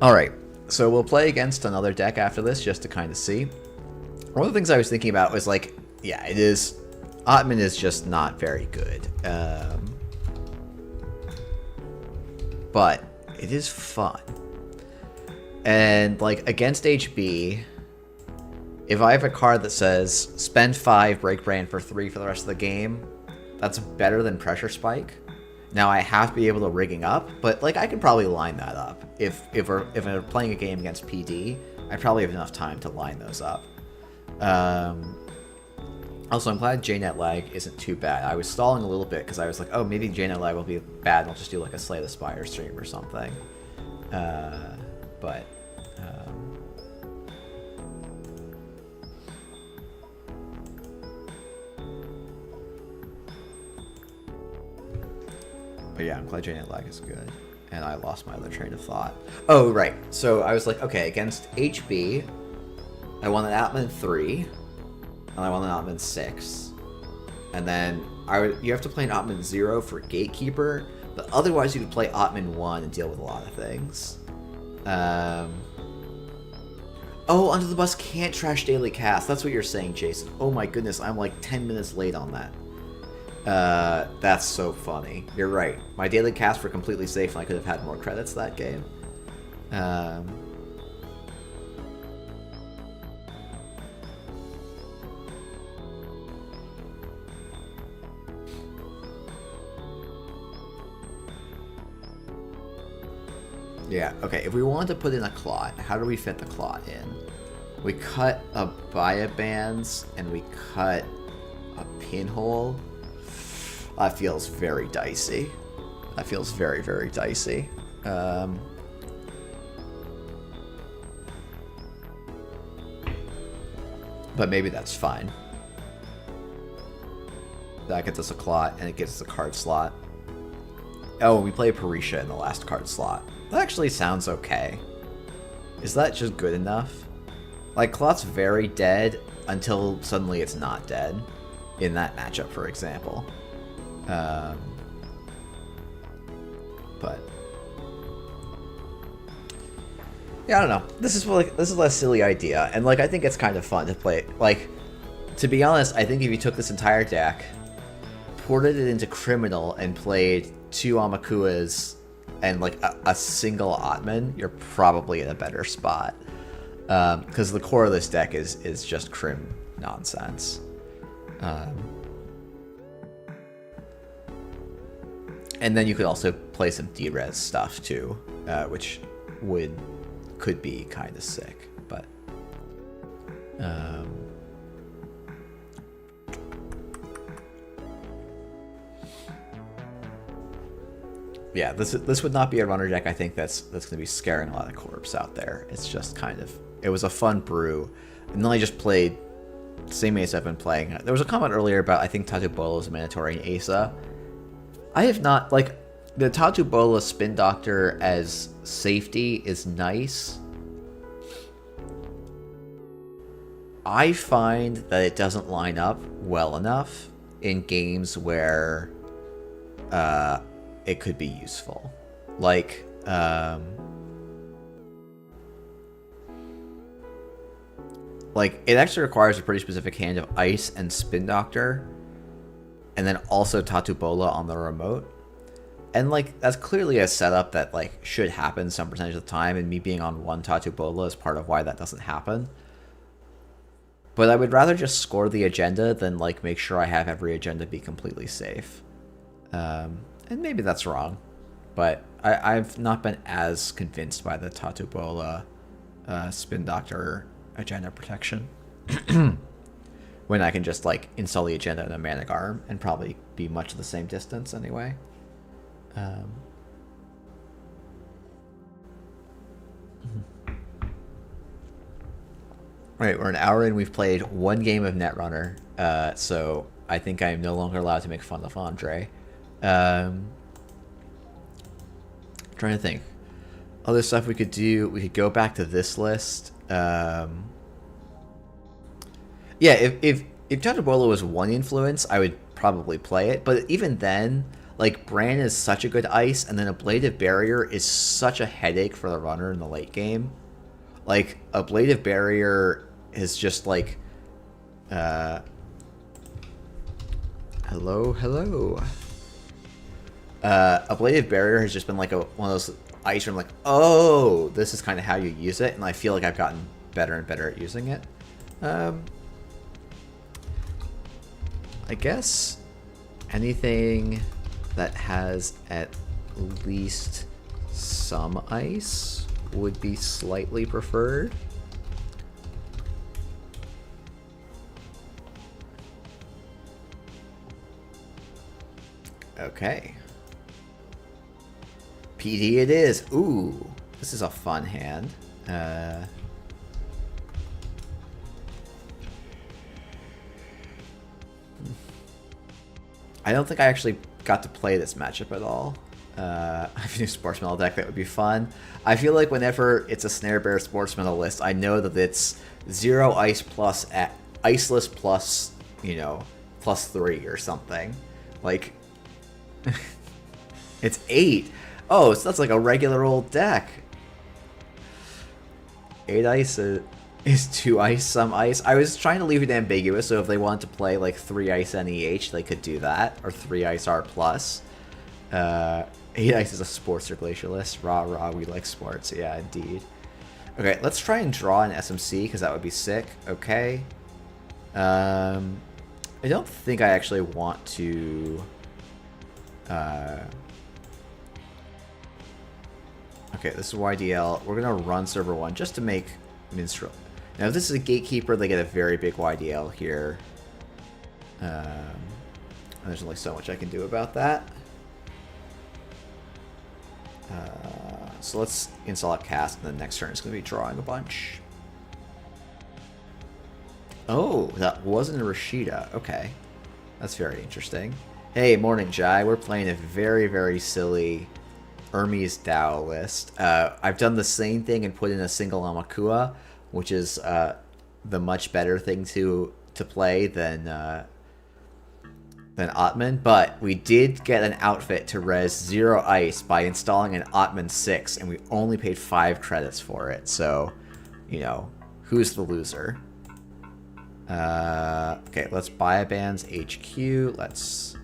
Alright, so we'll play against another deck after this, just to kind of see. One of the things I was thinking about was, like, yeah, it is... Ottman is just not very good. But it is fun. And, like, against HB, if I have a card that says, spend 5, break brand for 3 for the rest of the game, that's better than Pressure Spike. Now, I have to be able to rigging up, but, like, I could probably line that up. If we're playing a game against PD, I probably have enough time to line those up. Also, I'm glad JNet lag isn't too bad. I was stalling a little bit because I was like, oh, maybe JNet lag will be bad and I'll just do like a Slay the Spire stream or something. But But yeah, I'm glad Giant Lag is good. And I lost my other train of thought. Oh, right. So I was like, okay, against HB, I want an Atman 3, and I want an Atman 6. And then you have to play an Atman 0 for Gatekeeper, but otherwise you could play Atman 1 and deal with a lot of things. Oh, Under the Bus can't trash daily cast. That's what you're saying, Jason. Oh my goodness, I'm like 10 minutes late on that. That's so funny. You're right. My daily casts were completely safe and I could have had more credits that game. Yeah, okay, if we wanted to put in a clot, how do we fit the clot in? We cut a Bands and we cut a Pinhole. That feels very dicey. That feels very, very dicey. But maybe that's fine. That gets us a clot, and it gives us a card slot. Oh, we play Parisha in the last card slot. That actually sounds okay. Is that just good enough? Like, clot's very dead until suddenly it's not dead. In that matchup, for example. But yeah, I don't know. This is a silly idea, and like I think it's kind of fun to play. Like, to be honest, I think if you took this entire deck, ported it into Criminal, and played 2 Amakuas and like a single Atman, you're probably in a better spot. Because the core of this deck is just Crim nonsense. And then you could also play some D-Res stuff too, which could be kind of sick, but yeah, this would not be a runner deck. I think that's going to be scaring a lot of corps out there. It's just kind of, it was a fun brew, and then I just played the same ace I've been playing. There was a comment earlier about I think Tatu Bolo is mandatory in Asa. I have not, like, the Tatu Bola Spin Doctor as safety is nice. I find that it doesn't line up well enough in games where it could be useful. Like, it actually requires a pretty specific hand of Ice and Spin Doctor, and then also Tatu Bola on the remote. And, like, that's clearly a setup that, like, should happen some percentage of the time, and me being on one Tatu Bola is part of why that doesn't happen. But I would rather just score the agenda than, like, make sure I have every agenda be completely safe. And maybe that's wrong, but I've not been as convinced by the Tatu Bola Spin Doctor agenda protection. When I can just, like, install the agenda in a Manic Arm and probably be much the same distance anyway. Alright, we're an hour in. We've played one game of Netrunner, so I think I am no longer allowed to make fun of Andre. Trying to think. Other stuff we could do. We could go back to this list. Yeah, if Chachabola was one influence, I would probably play it. But even then, like, Bran is such a good ice, and then Ablative Barrier is such a headache for the runner in the late game. Like, Ablative Barrier is just like, hello. Ablative Barrier has just been like one of those ice where I'm like, oh, this is kind of how you use it, and I feel like I've gotten better and better at using it. I guess anything that has at least some ice would be slightly preferred. Okay. PD it is. Ooh, this is a fun hand. I don't think I actually got to play this matchup at all. I have a new sports metal deck that would be fun. I feel like whenever it's a Snare Bear sports metal list, I know that it's 0 ice plus iceless plus, you know, +3 or something. Like, it's 8. Oh, so that's like a regular old deck. 8 ice is 2 ice, some ice. I was trying to leave it ambiguous, so if they wanted to play like 3 ice NEH, they could do that, or 3 ice R+. 8 ice is a sports or glacialist. Rah rah, we like sports. Yeah, indeed. Okay, let's try and draw an SMC, because that would be sick. Okay. I don't think I actually want to... Okay, this is YDL. We're going to run server 1 just to make Minstrel. Now, if this is a Gatekeeper, they get a very big YDL here. And there's only so much I can do about that. So let's install a cast, and the next turn is going to be drawing a bunch. Oh, that wasn't a Rashida. Okay. That's very interesting. Hey, morning, Jai. We're playing a very, very silly Hermes Dao list. I've done the same thing and put in a single Amakua, which is the much better thing to play than Atman, but we did get an outfit to res 0 ice by installing an Atman 6, and we only paid 5 credits for it, so, you know, who's the loser? Okay, let's buy a band's HQ, let's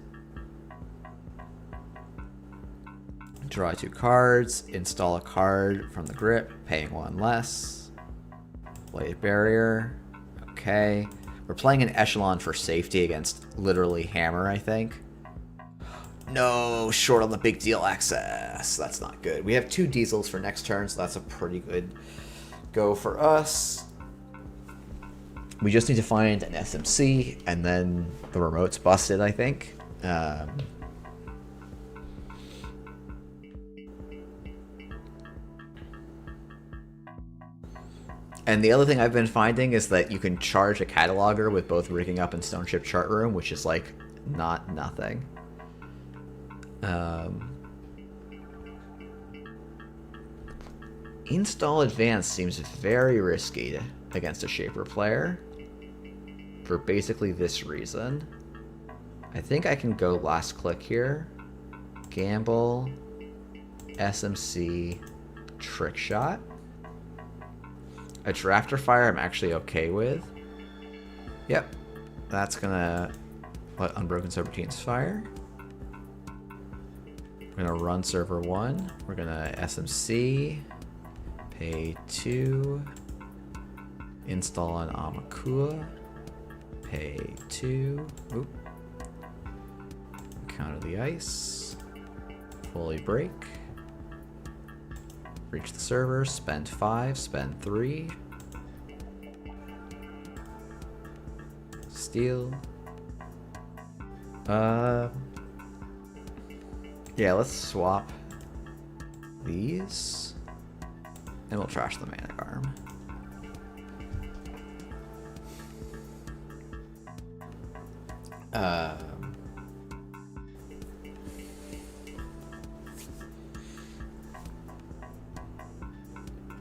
draw 2 cards, install a card from the grip, paying 1 less, Blade Barrier, okay. We're playing an Echelon for safety against literally Hammer, I think. No, short on the big deal access. That's not good. We have 2 diesels for next turn, so that's a pretty good go for us. We just need to find an SMC, and then the remote's busted, I think. And the other thing I've been finding is that you can charge a cataloger with both Rigging Up and Stone Ship Chart Room, which is like not nothing. Install Advanced seems very risky against a Shaper player for basically this reason. I think I can go last click here. Gamble, SMC, Trick Shot. A Drafter Fire I'm actually okay with. Yep. That's gonna let Unbroken Subroutines fire. We're gonna run server 1. We're gonna SMC. Pay 2. Install an Amakua. Pay 2. Oop. Counter the ice. Fully break. Reach the server, spend 5, spend 3. Steal. Yeah, let's swap these. And we'll trash the Manic Arm.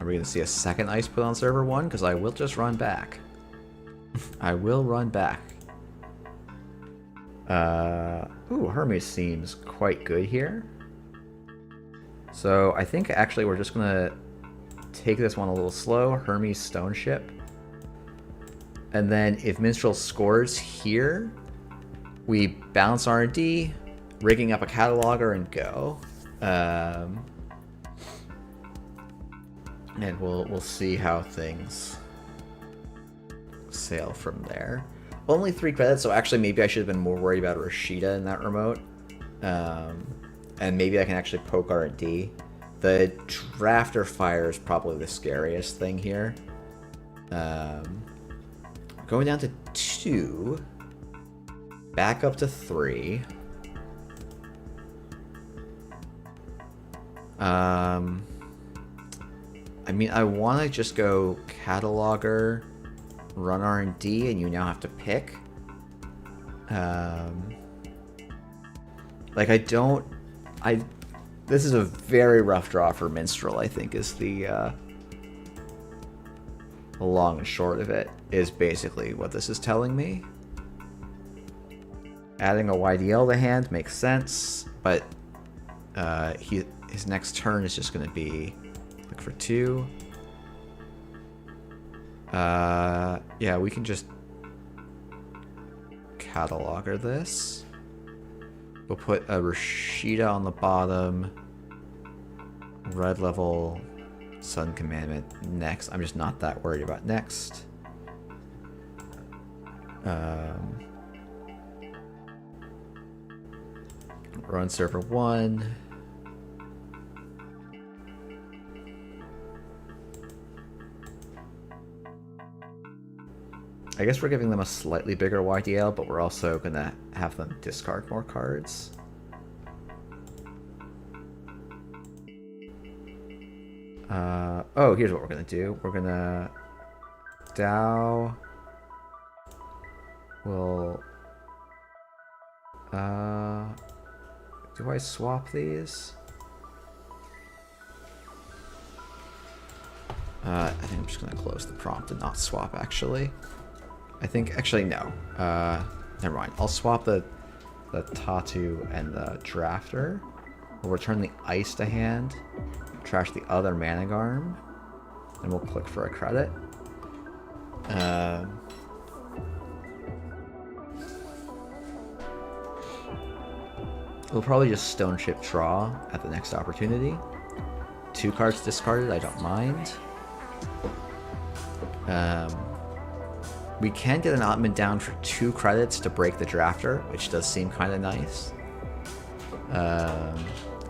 Are we going to see a second ice put on server 1? Because I will just run back. I will run back. Ooh, Hermes seems quite good here. So I think actually we're just going to take this one a little slow. Hermes Stone Ship. And then if Minstrel scores here, we bounce R&D, rigging up a cataloger, and go. And we'll see how things sail from there. Only 3 credits, so actually maybe I should have been more worried about Rashida in that remote. And maybe I can actually poke R&D. The Drafter Fire is probably the scariest thing here. Going down to 2. Back up to 3. I mean, I want to just go cataloger, run R&D, and you now have to pick. Like, I This is a very rough draw for Minstrel, I think, is the long and short of it, is basically what this is telling me. Adding a YDL to hand makes sense, but his next turn is just going to be look for 2. Yeah, we can just cataloger this. We'll put a Rashida on the bottom. Red level Sun Commandment next. I'm just not that worried about next. Run server 1. I guess we're giving them a slightly bigger YDL, but we're also going to have them discard more cards. Oh, here's what we're going to do. We're going to Dow. We'll... do I swap these? I think I'm just going to close the prompt and not swap, actually. I think, actually, no. Never mind. I'll swap the Tatu and the Drafter. We'll return the Ice to hand. Trash the other Managarm. And we'll click for a credit. We'll probably just Stone Chip draw at the next opportunity. 2 cards discarded, I don't mind. We can get an Ottman down for 2 credits to break the Drafter, which does seem kind of nice. And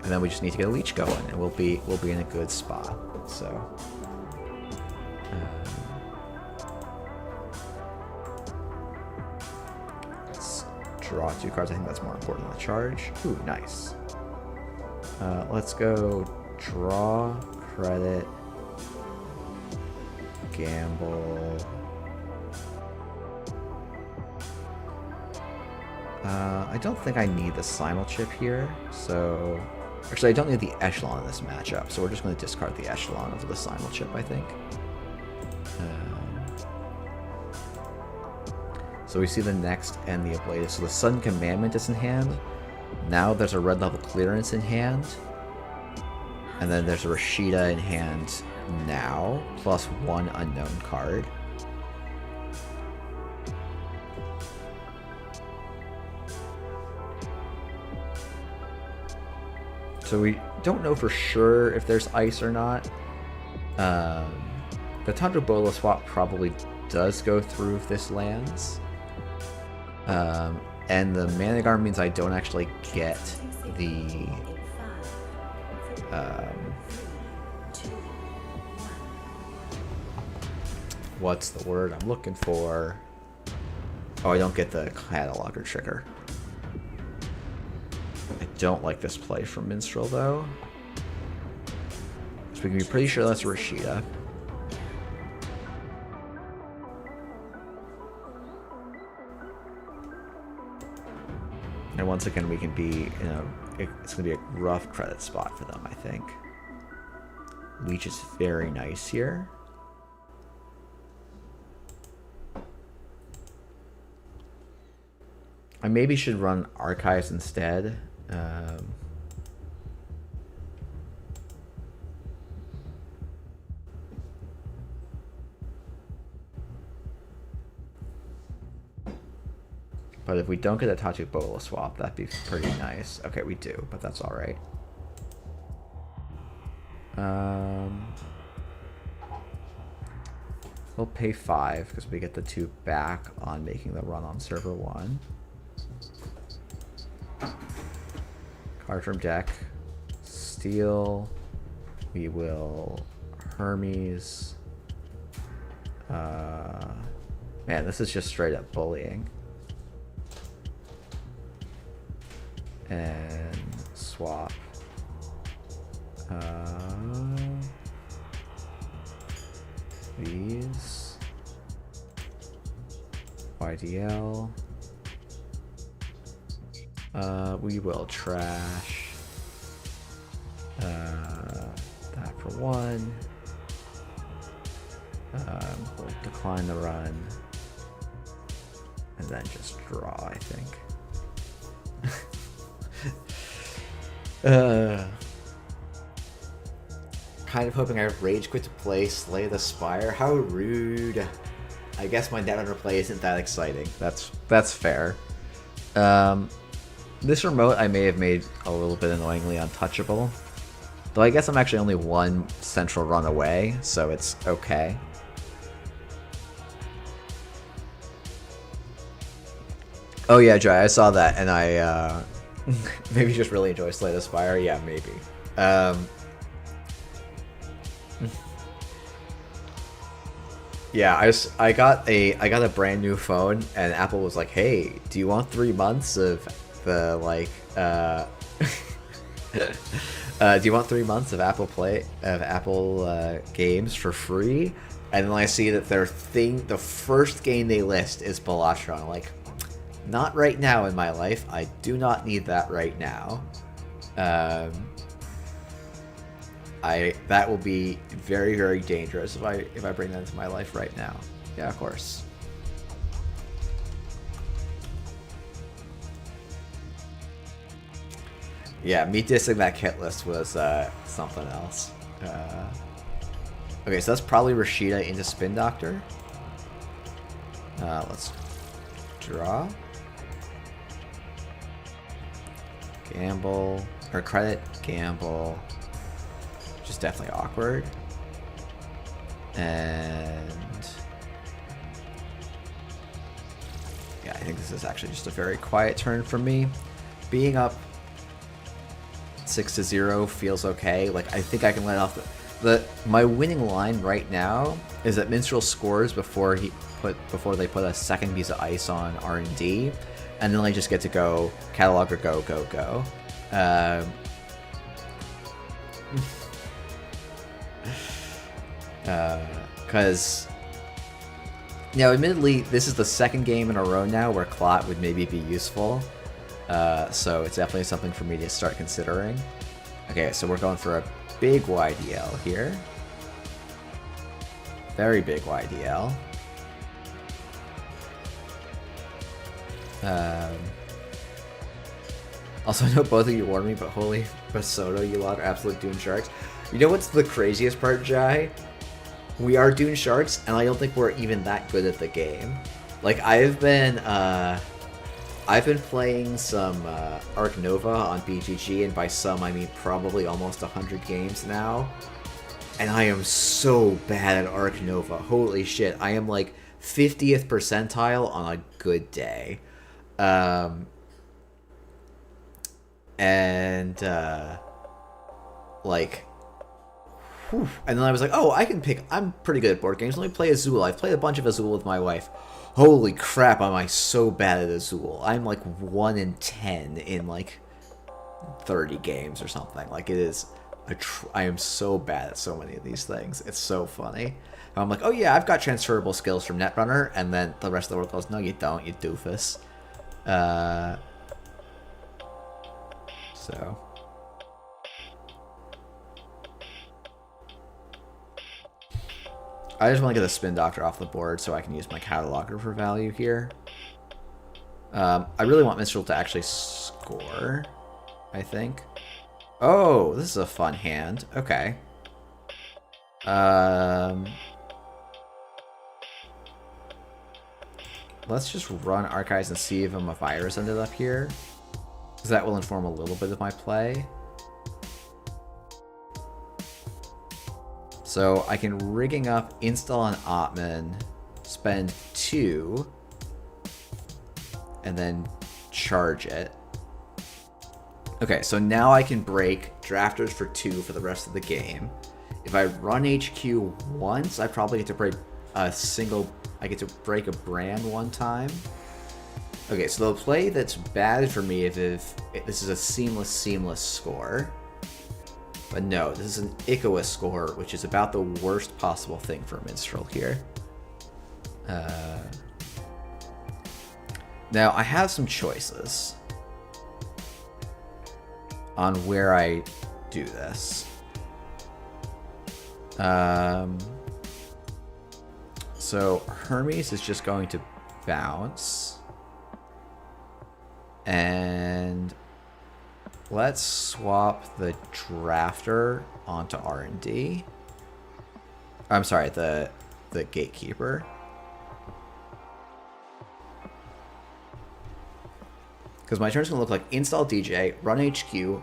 then we just need to get a Leech going, and we'll be in a good spot. So, let's draw 2 cards. I think that's more important than the charge. Ooh, nice. Let's go draw, credit, gamble. I don't think I need the Simul Chip here, so... Actually, I don't need the Echelon in this matchup, so we're just going to discard the Echelon over the Simul Chip, I think. So we see the next and the Ablative. So the Sun Commandment is in hand. Now there's a red level clearance in hand. And then there's a Rashida in hand now, plus 1 unknown card. So we don't know for sure if there's ice or not. The Tundra Bola swap probably does go through if this lands. And the Managarm means I don't actually get the... what's the word I'm looking for? Oh, I don't get the Cataloger trigger. I don't like this play from Minstrel, though. So we can be pretty sure that's Rashida. And once again, we can be, you know, it's going to be a rough credit spot for them, I think. Leech is very nice here. I maybe should run Archives instead. But if we don't get a Tatu Bola swap, that'd be pretty nice. Okay, we do, but that's alright. We'll pay 5 because we get the 2 back on making the run on server 1. Card from deck. Steal. We will Hermes. Man, this is just straight up bullying. And swap. These. YDL. We will trash. That for one. We'll decline the run. And then just draw, I think. Kind of hoping I rage quit to play Slay the Spire. How rude. I guess my net under play isn't that exciting. That's fair. This remote I may have made a little bit annoyingly untouchable. Though I guess I'm actually only one central run away, so it's okay. Oh yeah, Jai, I saw that, and I maybe just really enjoy Slay the Spire. Yeah, maybe. Yeah, I got a brand new phone, and Apple was like, "Hey, do you want 3 months of the like do you want 3 months of Apple games for free?" And then I see that the first game they list is Balatron. I'm like, not right now in my life. I do not need that right now. That will be very, very dangerous if I bring that into my life right now. Yeah, of course. Yeah, me dissing that kit list was something else. Okay, so that's probably Rashida into Spin Doctor. Let's draw. Gamble. Or credit, gamble. Which is definitely awkward. And yeah, I think this is actually just a very quiet turn for me. Being up 6-0 feels okay. Like, I think I can let off my winning line right now is that Minstrel scores before they put a second piece of ice on R&D, and then I just get to go Cataloger, go. Because, admittedly, this is the second game in a row now where Clot would maybe be useful. So it's definitely something for me to start considering. Okay, so we're going for a big YDL here. Very big YDL. Also, I know both of you warned me, but holy Basoto, you lot are absolute Dune Sharks. You know what's the craziest part, Jai? We are Dune Sharks, and I don't think we're even that good at the game. Like, I've been playing some Arc Nova on BGG, and by some I mean probably almost 100 games now. And I am so bad at Arc Nova. Holy shit, I am like 50th percentile on a good day. Like, whew. And then I was like, oh, I'm pretty good at board games. Let me play Azul. I've played a bunch of Azul with my wife. Holy crap, am I so bad at Azul. I'm like 1 in 10 in like 30 games or something. Like, it is I am so bad at so many of these things. It's so funny. And I'm like, oh yeah, I've got transferable skills from Netrunner, and then the rest of the world goes, no, you don't, you doofus. So I just want to get the Spin Doctor off the board so I can use my Cataloger for value here. I really want Minstrel to actually score, I think. Oh, this is a fun hand. Okay. Let's just run Archives and see if a virus ended up here, because that will inform a little bit of my play. So I can rigging up, install on Ottman, spend 2, and then charge it. Okay, so now I can break Drafters for 2 for the rest of the game. If I run HQ once, I probably get to break a break a brand one time. Okay, so the play that's bad for me if this is a seamless score. But no, this is an Icoa score, which is about the worst possible thing for Minstrel here. Now, I have some choices on where I do this. So Hermes is just going to bounce. And let's swap the drafter onto R&D. I'm sorry, the gatekeeper. Because my turn's going to look like install DJ, run HQ,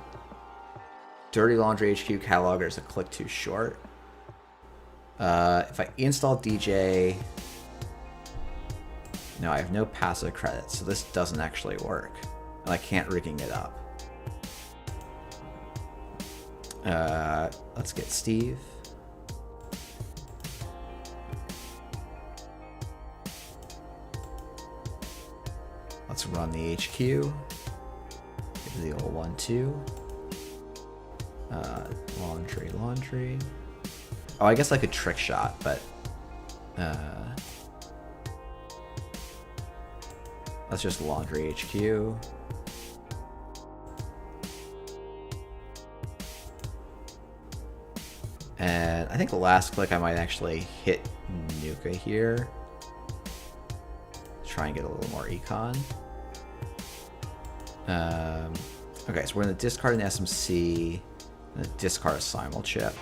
dirty laundry HQ cataloger is a click too short. If I install DJ, no, I have no passive credits, so this doesn't actually work. And I can't rigging it up. Let's get Steve. Let's run the HQ. Give the old 1-2. Laundry. Oh, I guess I could trick shot, but let's just laundry HQ. And I think the last click I might actually hit Nuka here. Try and get a little more econ. Okay, so we're going to discard an SMC and discard a Simul chip.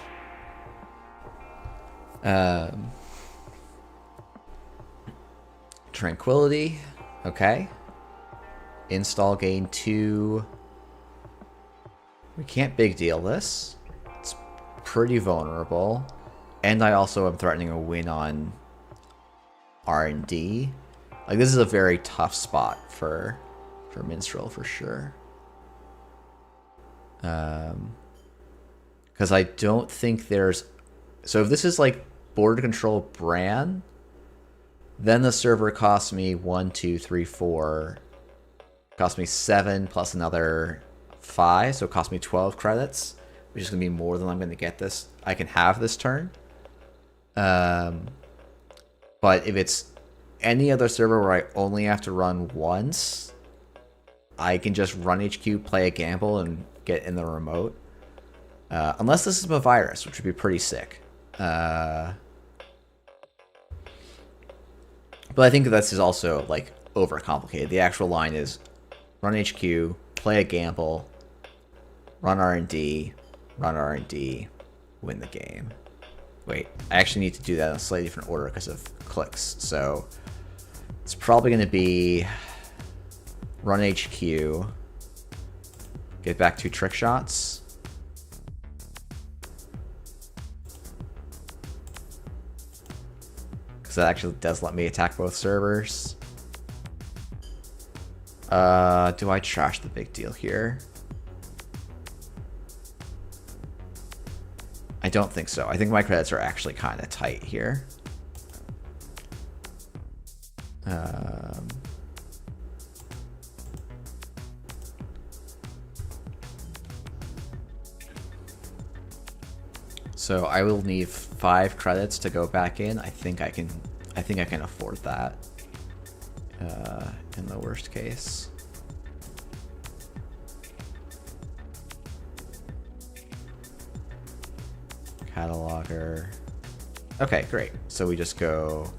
Tranquility. Okay. Install gain 2. We can't big deal this. It's pretty vulnerable. And I also am threatening a win on R&D. Like, this is a very tough spot for Minstrel for sure. Because I don't think there's... So if this is like board control Bran, then the server costs me 1, 2, 3, 4. Cost me 7 plus another 5, so it cost me 12 credits, which is going to be more than I'm going to get this. I can have this turn. But if it's any other server where I only have to run once, I can just run HQ, play a gamble, and get in the remote. Unless this is a virus, which would be pretty sick. But I think this is also like overcomplicated. The actual line is run HQ, play a gamble, run R&D, win the game. Wait, I actually need to do that in a slightly different order because of clicks. So it's probably going to be run HQ, get back 2 trick shots. Because that actually does let me attack both servers. Do I trash the big deal here? I don't think so. I think my credits are actually kind of tight here. So I will need 5 credits to go back in. I think I can afford that. In the worst case. Cataloger. Okay, great. So we just go.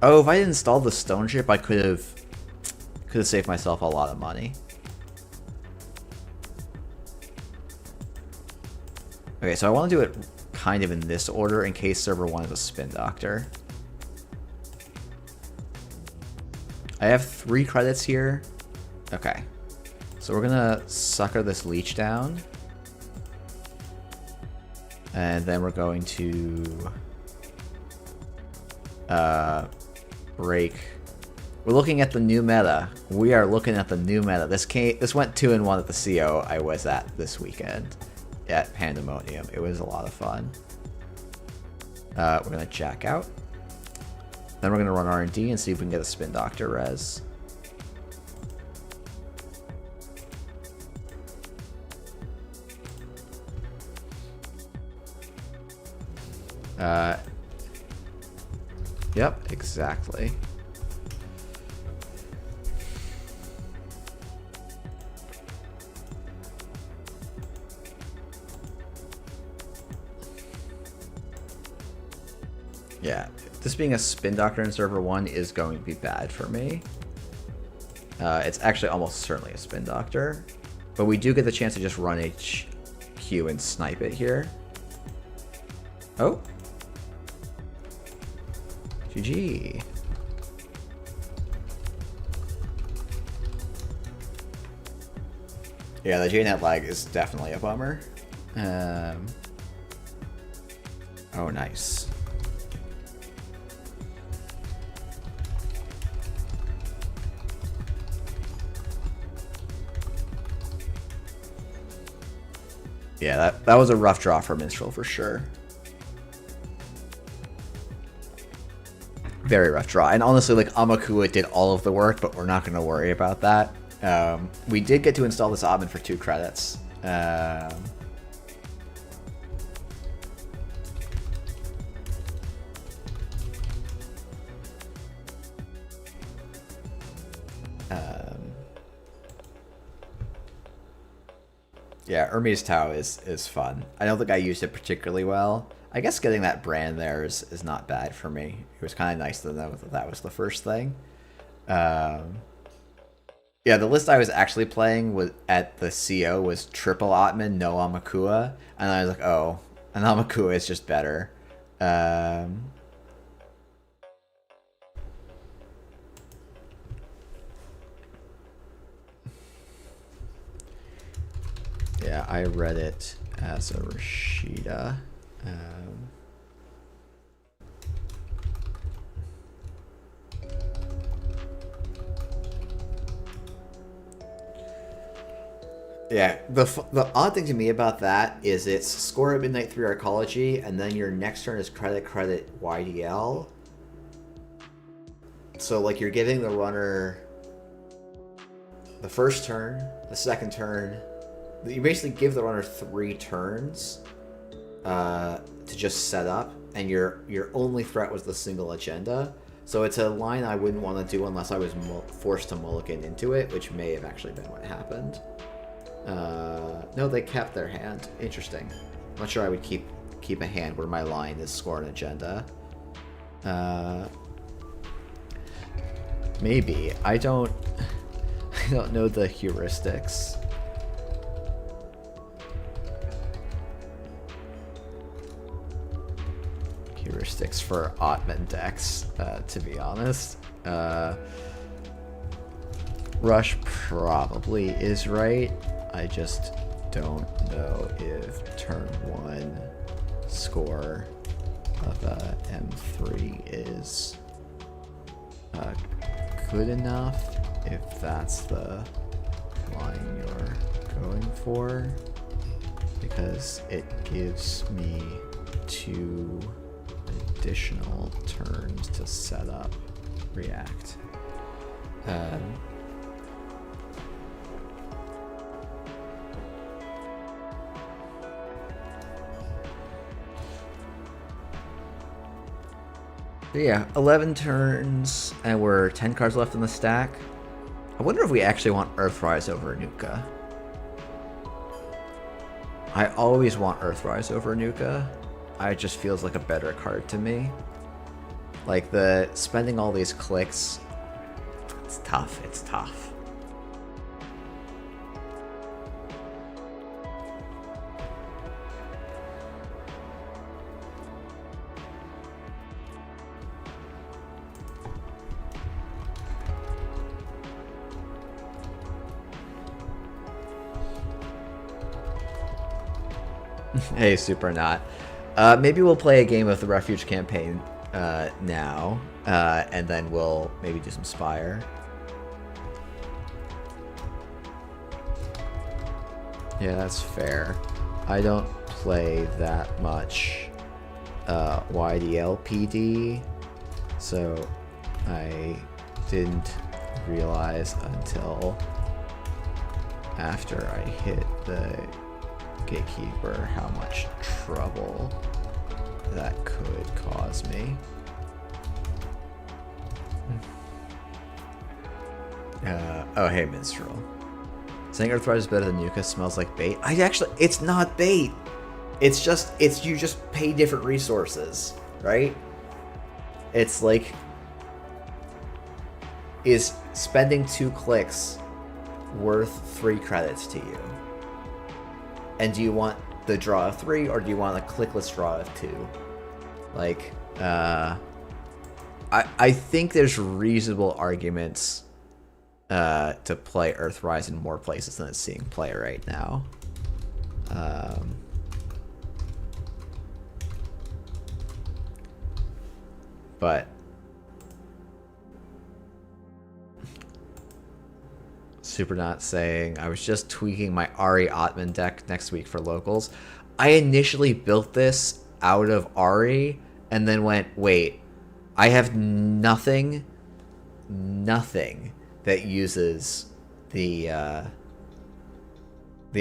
Oh, if I had installed the stone ship, I could have saved myself a lot of money. Okay, so I want to do it kind of in this order in case server 1 is a spin doctor. I have 3 credits here. Okay. So we're gonna sucker this leech down. And then we're going to break. We're looking at the new meta. We are looking at the new meta. This went 2-1 at the CO I was at this weekend at Pandemonium. It was a lot of fun. We're gonna jack out. Then we're gonna run R&D and see if we can get a spin doctor res. Yep, exactly. Yeah, this being a spin doctor in server 1 is going to be bad for me. It's actually almost certainly a spin doctor. But we do get the chance to just run HQ and snipe it here. Oh. GG. Yeah, the JNet lag is definitely a bummer. Oh, nice. Yeah, that was a rough draw for Minstrel for sure. Very rough draw. And honestly, like, Amakua did all of the work, but we're not going to worry about that. We did get to install this Oddman for 2 credits. Yeah, Hermes Tau is fun. I don't think I used it particularly well. I guess getting that brand there is not bad for me. It was kind of nice to know that that was the first thing. Yeah, the list I was actually playing was at the CO was triple Ottman, no Amakua, and I was like, oh, an Amakua is just better. Yeah, I read it as a Rashida. Yeah, the odd thing to me about that is it's score at midnight 3 arcology, and then your next turn is credit YDL. So like you're giving the runner the first turn, the second turn. You basically give the runner 3 turns to just set up, and your only threat was the single agenda. So it's a line I wouldn't want to do unless I was forced to mulligan into it, which may have actually been what happened. No, they kept their hand. Interesting. I'm not sure I would keep a hand where my line is score an agenda. Maybe. I don't know the heuristics. Heuristics for Ottman decks, to be honest. Rush probably is right. I just don't know if turn 1 score of a M3 is good enough, if that's the line you're going for, because it gives me 2 additional turns to set up react. Yeah, 11 turns, and we're 10 cards left in the stack. I wonder if we actually want Earthrise over Anuka. I always want Earthrise over Anuka. It just feels like a better card to me. Like, spending all these clicks, it's tough, it's tough. Hey, Super Not. Maybe we'll play a game of the Refuge campaign now, and then we'll maybe do some Spire. Yeah, that's fair. I don't play that much YDL PD, so I didn't realize until after I hit the Gatekeeper how much trouble that could cause me. Oh, hey, Minstrel. Saying Earthrise is better than Yuka smells like bait. It's not bait. You just pay different resources, right? It's like, is spending 2 clicks worth 3 credits to you? And do you want the draw of 3, or do you want a clickless draw of 2? Like, I think there's reasonable arguments to play Earthrise in more places than it's seeing play right now. But Supernaut saying, I was just tweaking my Ari Ottman deck next week for locals. I initially built this out of Ari and then went, wait, I have nothing that uses the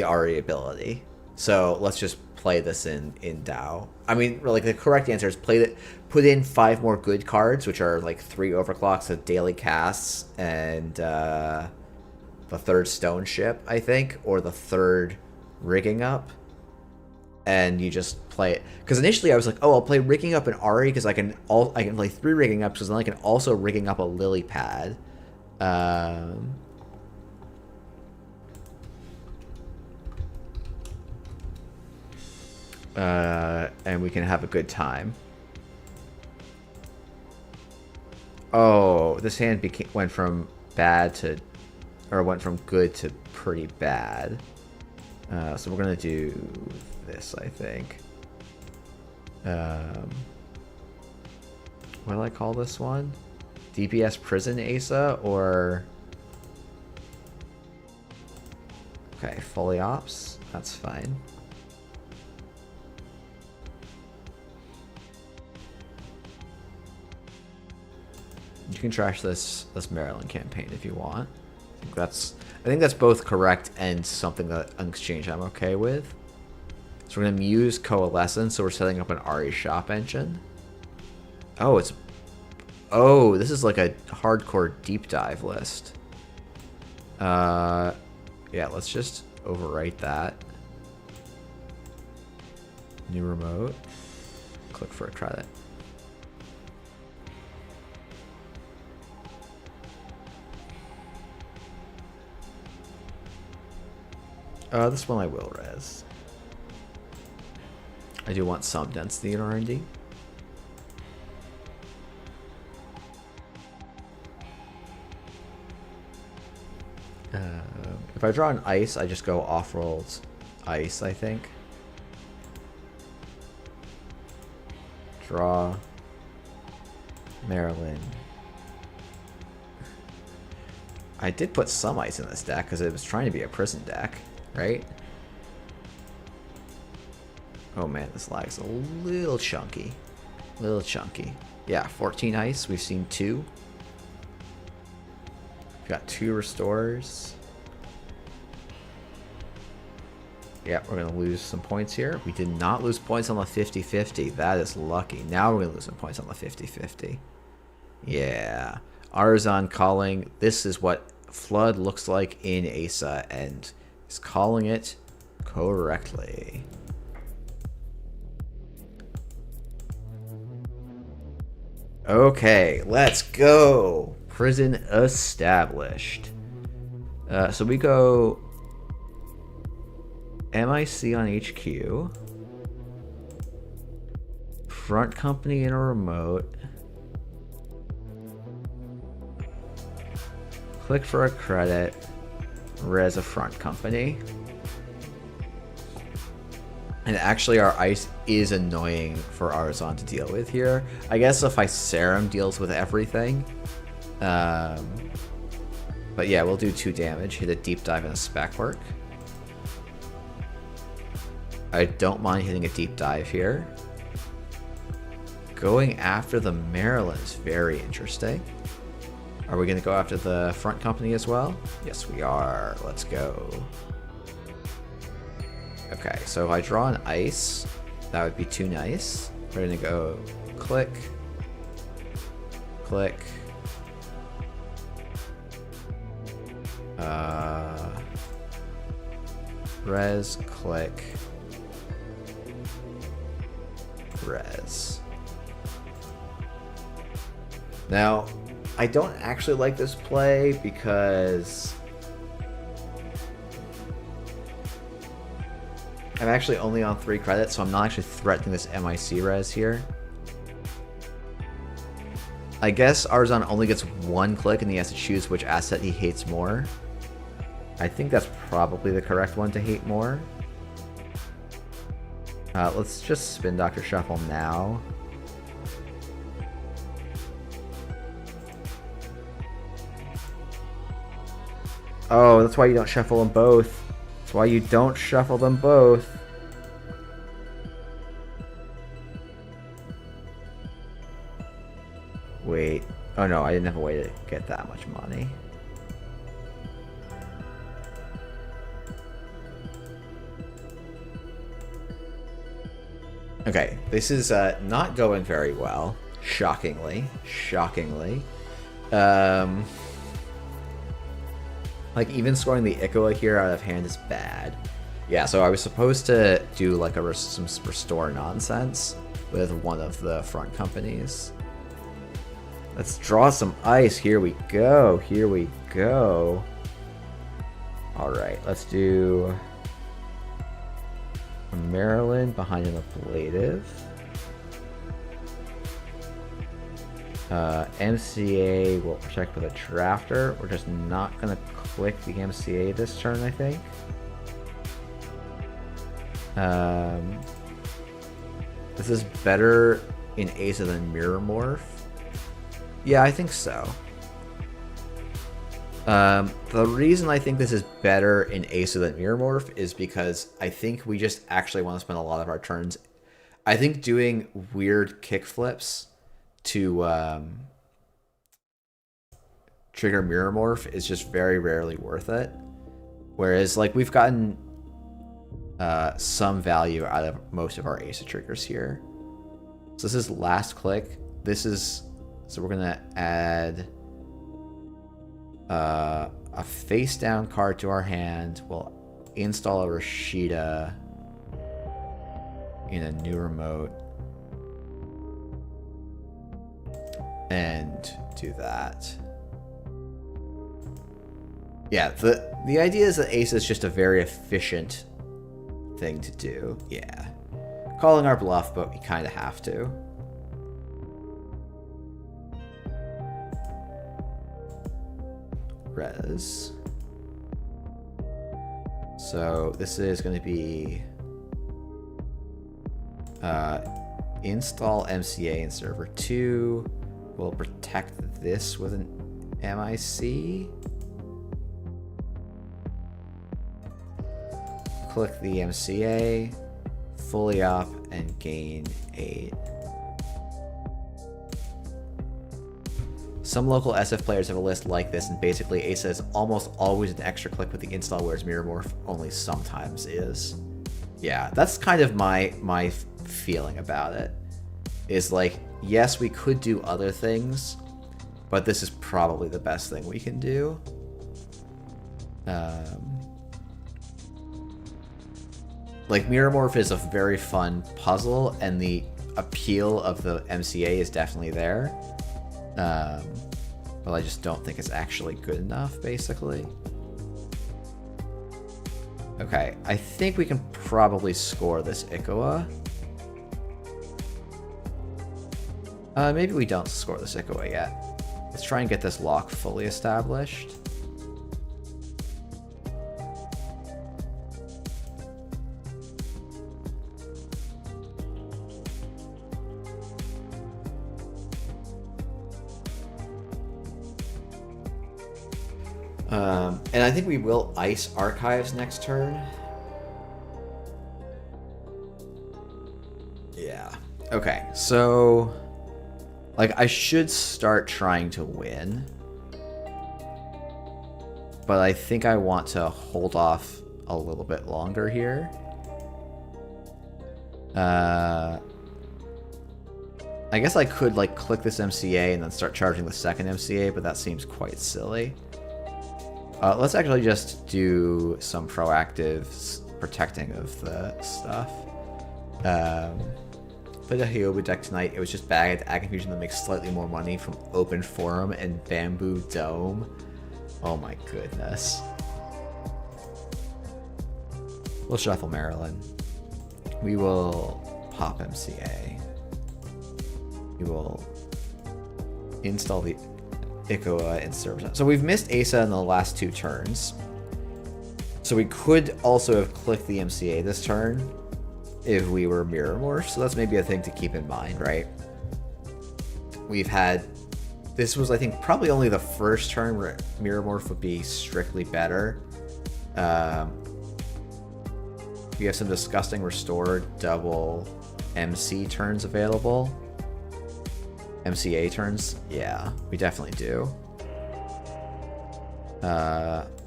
Ari ability. So let's just play this in Dao. I mean, really, the correct answer is put in 5 more good cards, which are like 3 overclocks of daily casts and the 3rd stone ship, I think, or the 3rd rigging up, and you just play it. Because initially I was like, oh, I'll play rigging up an Ari because I can play 3 rigging ups because then I can also rigging up a lily pad. And we can have a good time. Oh, this hand went from good to pretty bad. So we're gonna do this, I think. What do I call this one? DPS Prison Asa, or... Okay, fully ops. That's fine. You can trash this Maryland campaign if you want. I think that's both correct and something that on exchange I'm okay with. So we're gonna Muse Coalescence, so we're setting up an Ari shop engine. Oh, this is like a hardcore deep dive list. Yeah, let's just overwrite that. New remote. Click for a credit. This one I will res. I do want some density in R&D. If I draw an ice, I just go off-rolled ice, I think. Draw. Maryland. I did put some ice in this deck because it was trying to be a prison deck, right? Oh man, this lag's a little chunky. Yeah, 14 ice. We've seen 2. We've got 2 restores. Yeah, we're going to lose some points here. We did not lose points on the 50-50. That is lucky. Now we're going to lose some points on the 50-50. Yeah. Arzon calling. This is what Flood looks like in Asa, and is calling it correctly. Okay, let's go. Prison established. So we go MIC on HQ. Front company in a remote. Click for a credit. Res a front company. And actually our ice is annoying for Arzon to deal with here. I guess if I Serum deals with everything. But yeah, we'll do 2 damage. Hit a deep dive and a spec work. I don't mind hitting a deep dive here. Going after the Maryland is very interesting. Are we going to go after the front company as well? Yes, we are. Let's go. Okay, so if I draw an ice, that would be too nice. We're going to go click, click, res, click, res. Now, I don't actually like this play because I'm actually only on 3 credits, so I'm not actually threatening this MIC res here. I guess Arzon only gets 1 click and he has to choose which asset he hates more. I think that's probably the correct one to hate more. Let's just spin Dr. Shuffle now. Oh, that's why you don't shuffle them both. That's why you don't shuffle them both. Wait. Oh no, I didn't have a way to get that much money. Okay, this is not going very well. Shockingly. Shockingly. Like, even scoring the Ikoa here out of hand is bad. Yeah, so I was supposed to do, like, some restore nonsense with one of the front companies. Let's draw some ice. Here we go. Here we go. Alright, let's do a Maryland behind an ablative. MCA will protect with a drafter. We're just not going to click the MCA this turn, I think. This is better in Asa than Mirror Morph. Yeah, I think so. The reason I think this is better in Asa than Mirror Morph is because I think we just actually want to spend a lot of our turns. I think doing weird kick flips to trigger Mirror Morph is just very rarely worth it. Whereas, like, we've gotten some value out of most of our Asa triggers here. So this is last click. This is... So we're going to add a face-down card to our hand. We'll install a Rashida in a new remote. And do that. Yeah, the idea is that Ace is just a very efficient thing to do. Yeah. Calling our bluff, but we kind of have to. Res. So this is going to be install MCA in server 2. We'll protect this with an MIC. Click the MCA, fully up, and gain 8. Some local SF players have a list like this, and basically Asa is almost always an extra click with the install, whereas Mirror Morph only sometimes is. Yeah, that's kind of my feeling about it. Is like, yes, we could do other things, but this is probably the best thing we can do. Like, Mirror Morph is a very fun puzzle, and the appeal of the MCA is definitely there. But I just don't think it's actually good enough, basically. Okay, I think we can probably score this Ikoa. Maybe we don't score this Ikoa yet. Let's try and get this lock fully established. And I think we will ice archives next turn. Yeah. Okay, so... like, I should start trying to win. But I think I want to hold off a little bit longer here. I guess I could, like, click this MCA and then start charging the second MCA, but that seems quite silly. Let's actually just do some proactive protecting of the stuff. Played a Hyobu deck tonight. It was just bad at Ag Confusion that makes slightly more money from Open Forum and Bamboo Dome. Oh my goodness. We'll shuffle Maryland. We will pop MCA. We will install the Ikoa in service. So we've missed Asa in the last 2 turns. So we could also have clicked the MCA this turn if we were Mirror Morph. So that's maybe a thing to keep in mind, right? We've had... This was, I think, probably only the first turn where Mirror Morph would be strictly better. We have some disgusting restored double MC turns available. MCA turns? Yeah, we definitely do.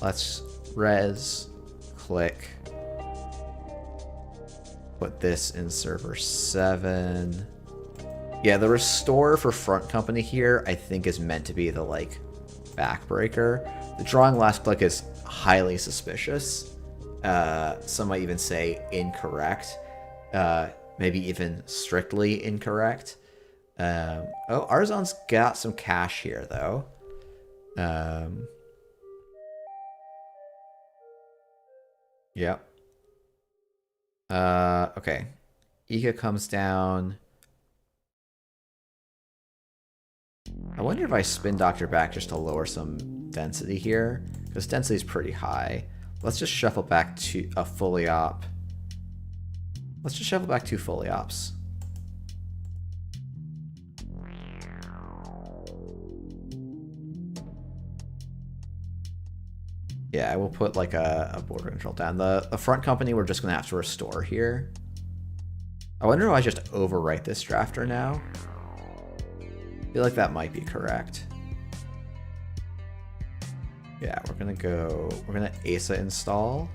Let's res, click, put this in server 7. Yeah, the restore for front company here, I think, is meant to be the, like, backbreaker. The drawing last click is highly suspicious. Some might even say incorrect. Maybe even strictly incorrect. Oh, Arzon's got some cash here, though. Yep. Okay. Ika comes down. I wonder if I spin Doctor back just to lower some density here, because density is pretty high. Let's just shuffle back to a fully op. Let's just shuffle back 2 fully ops. Yeah, I will put like a border control down. The front company we're just gonna have to restore here. I wonder if I just overwrite this drafter now. I feel like that might be correct. Yeah, we're gonna Asa install.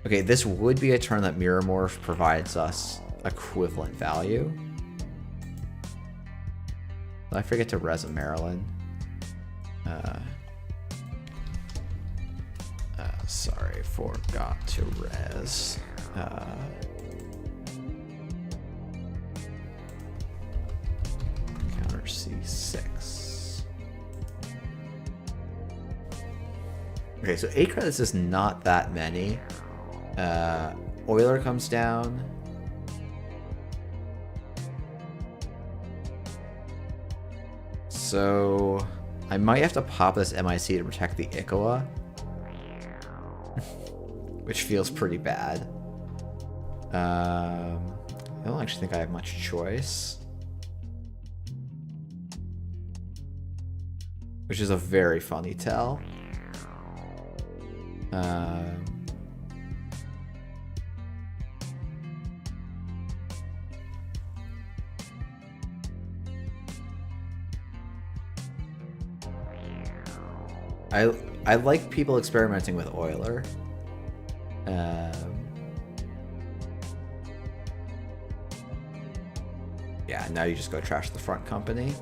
Okay, this would be a turn that Mirror Morph provides us equivalent value. Did I forget to res a Maryland? Sorry, forgot to res. Counter C6. Okay, so 8 credits is not that many. Euler comes down. So I might have to pop this MIC to protect the Ikoa. Which feels pretty bad. I don't actually think I have much choice. Which is a very funny tell. I like people experimenting with Euler. Yeah, now you just go trash the front company.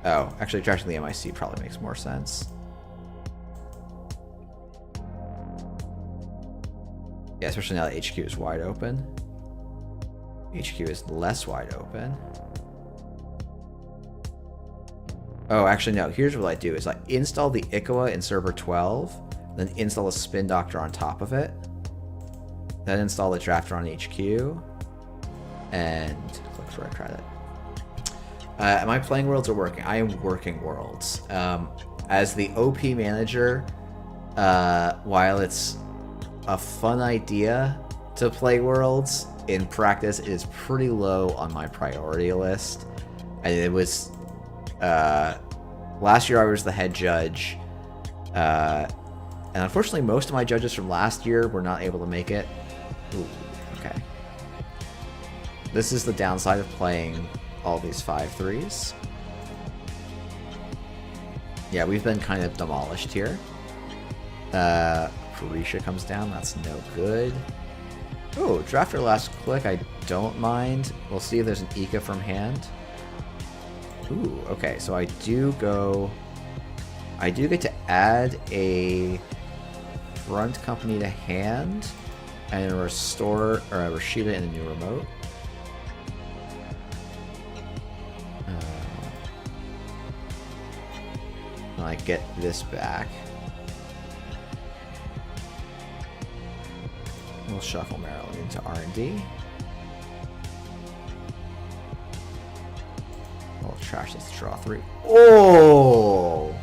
Oh, actually trashing the MIC probably makes more sense. Yeah, especially now that HQ is wide open. HQ is less wide open. Oh, actually no, here's what I do is I install the Ikoa in server 12, then install a spin doctor on top of it, then install the drafter on HQ, and click for a credit. Am I playing Worlds or working? I am working Worlds. As the OP manager, while it's a fun idea to play Worlds, in practice it is pretty low on my priority list. And it was... last year I was the head judge, and unfortunately most of my judges from last year were not able to make it. Ooh, okay. This is the downside of playing all these 5-3s. Yeah, we've been kind of demolished here. Parisha comes down, that's no good. Oh, drafter last click, I don't mind. We'll see if there's an Ika from hand. Ooh, okay, so I do get to add a front company to hand. And a restore, or a Rashida in a new remote. I get this back. We'll shuffle Maryland into R&D. We'll trash this to draw 3. Oh!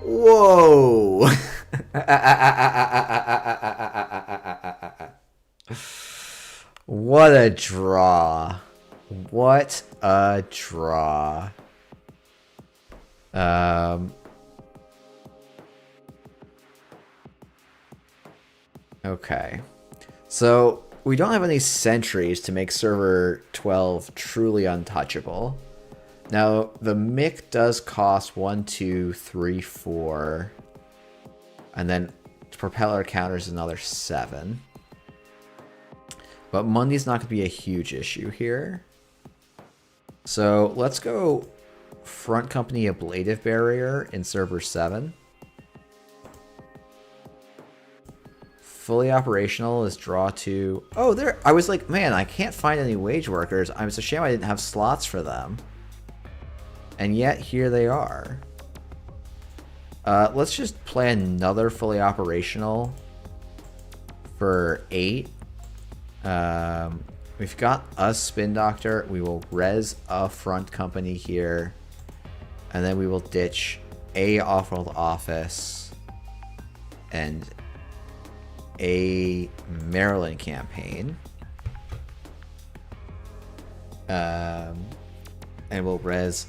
Whoa! What a draw. What a draw. Okay. So, we don't have any sentries to make server 12 truly untouchable. Now, the MIC does cost 1, 2, 3, 4. And then propeller counters another 7. But money's not going to be a huge issue here. So let's go front company ablative barrier in server 7. Fully operational is draw 2. Oh, there. I was like, man, I can't find any wage workers. It's a shame I didn't have slots for them. And yet here they are. Let's just play another fully operational for 8. We've got a spin doctor. We will res a front company here. And then we will ditch a off-world office and a Maryland campaign. And we'll res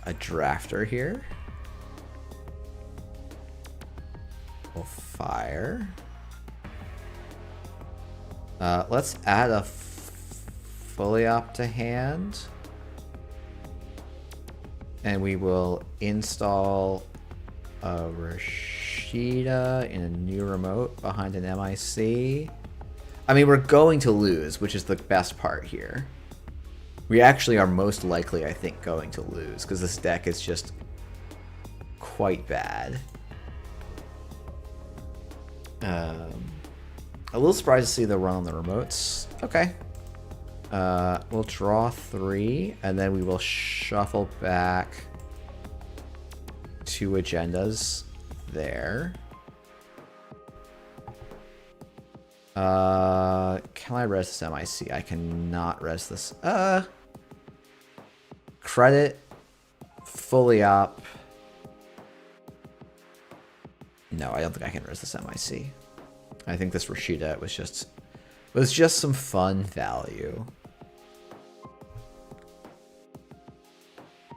a drafter here. We'll fire. Let's add a fully op to hand. And we will install a Rashida in a new remote behind an MIC. I mean, we're going to lose, which is the best part here. We actually are most likely, I think, going to lose, because this deck is just quite bad. A little surprised to see the run on the remotes. Okay. We'll draw 3, and then we will shuffle back 2 agendas there. Can I res this MIC? I cannot res this. Credit. Fully op. No, I don't think I can res this MIC. I think this Rashida was just some fun value.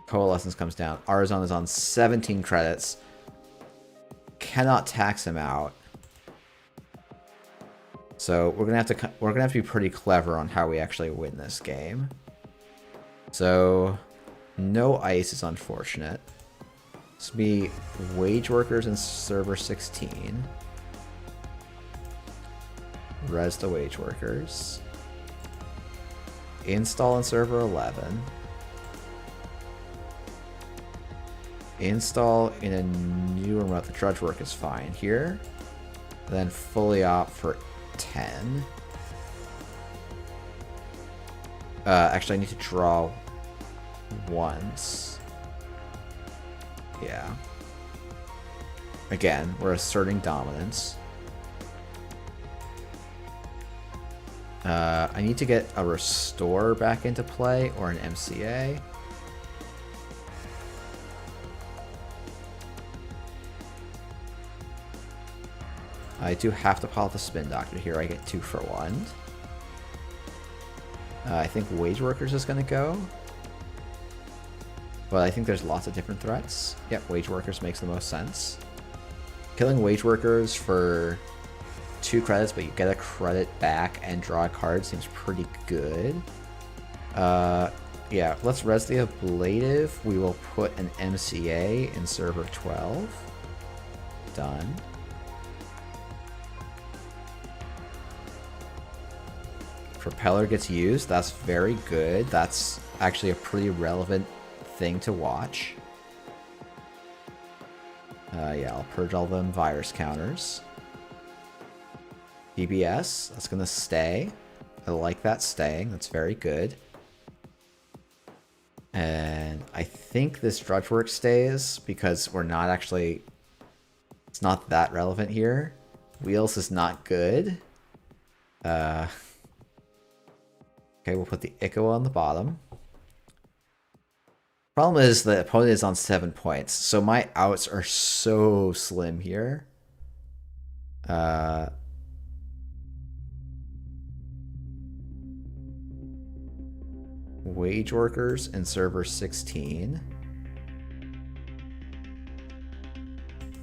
Coalescence comes down. Arizon is on 17 credits. Cannot tax him out. So we're gonna have to be pretty clever on how we actually win this game. So no ice is unfortunate. This will be wage workers in server 16. Res the wage workers. Install in server 11. Install in a new remote. The drudge work is fine here. Then fully op for 10. Actually, I need to draw once. Yeah. Again, we're asserting dominance. I need to get a restore back into play or an MCA. I do have to pop the spin doctor here. I get 2 for 1. I think wage workers is going to go. But I think there's lots of different threats. Yep, wage workers makes the most sense. Killing wage workers for 2 credits, but you get a credit back and draw a card seems pretty good. Yeah, let's res the ablative. We will put an MCA in server 12. Done. Propeller gets used. That's very good. That's actually a pretty relevant thing to watch. Yeah, I'll purge all them virus counters. DBS, that's gonna stay. I like that staying. That's very good. And I think this drudge work stays because we're not actually... It's not that relevant here. Wheels is not good. Okay, we'll put the Ico on the bottom. Problem is the opponent is on 7 points, so my outs are so slim here. Wage workers and server 16.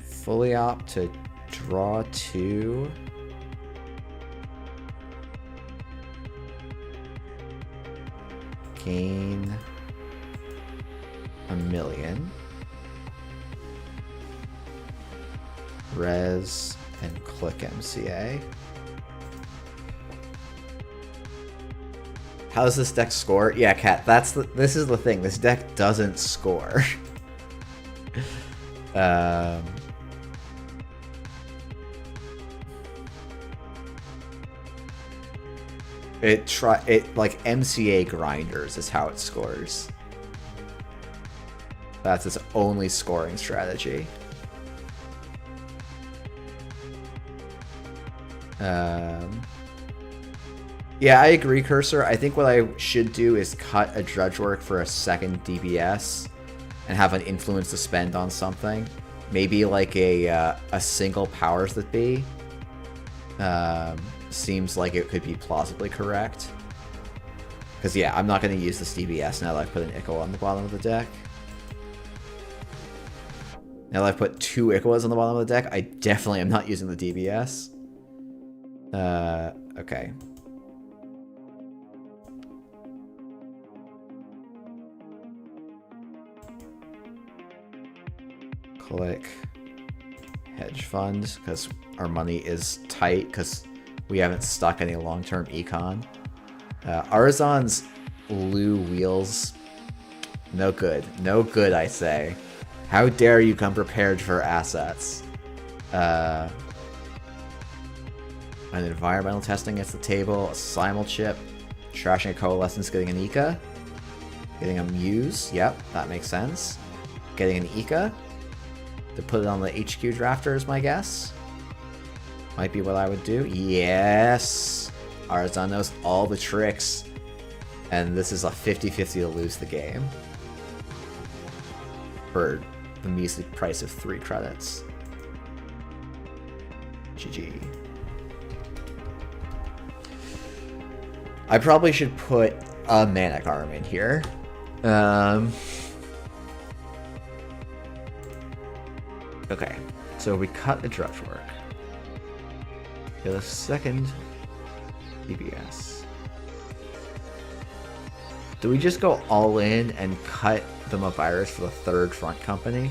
Fully opt to draw 2. Gain $1 million. Res and click MCA. How does this deck score? Yeah, Kat, this is the thing. This deck doesn't score. It like MCA grinders is how it scores. That's its only scoring strategy. Yeah, I agree, Cursor. I think what I should do is cut a drudge work for a second DBS and have an influence to spend on something. Maybe like a single powers that be. Seems like it could be plausibly correct. Because yeah, I'm not going to use this DBS now that I've put an Ico on the bottom of the deck. Now that I've put 2 Icoas on the bottom of the deck, I definitely am not using the DBS. Okay. Click hedge fund, because our money is tight, because we haven't stuck any long-term econ. Arzon's Lou wheels, no good. No good, I say. How dare you come prepared for assets? An environmental testing gets the table, a simul chip, trashing a coalescence, getting an Ika, getting a Muse, yep, that makes sense. Getting an Ika to put it on the HQ drafter is my guess. Might be what I would do. Yes! Arzon knows all the tricks. And this is a 50-50 to lose the game. For the measly price of 3 credits. GG. I probably should put a Manic Arm in here. Okay, so we cut the drudge work. Get a second DBS. Do we just go all in and cut the virus for the 3rd front company?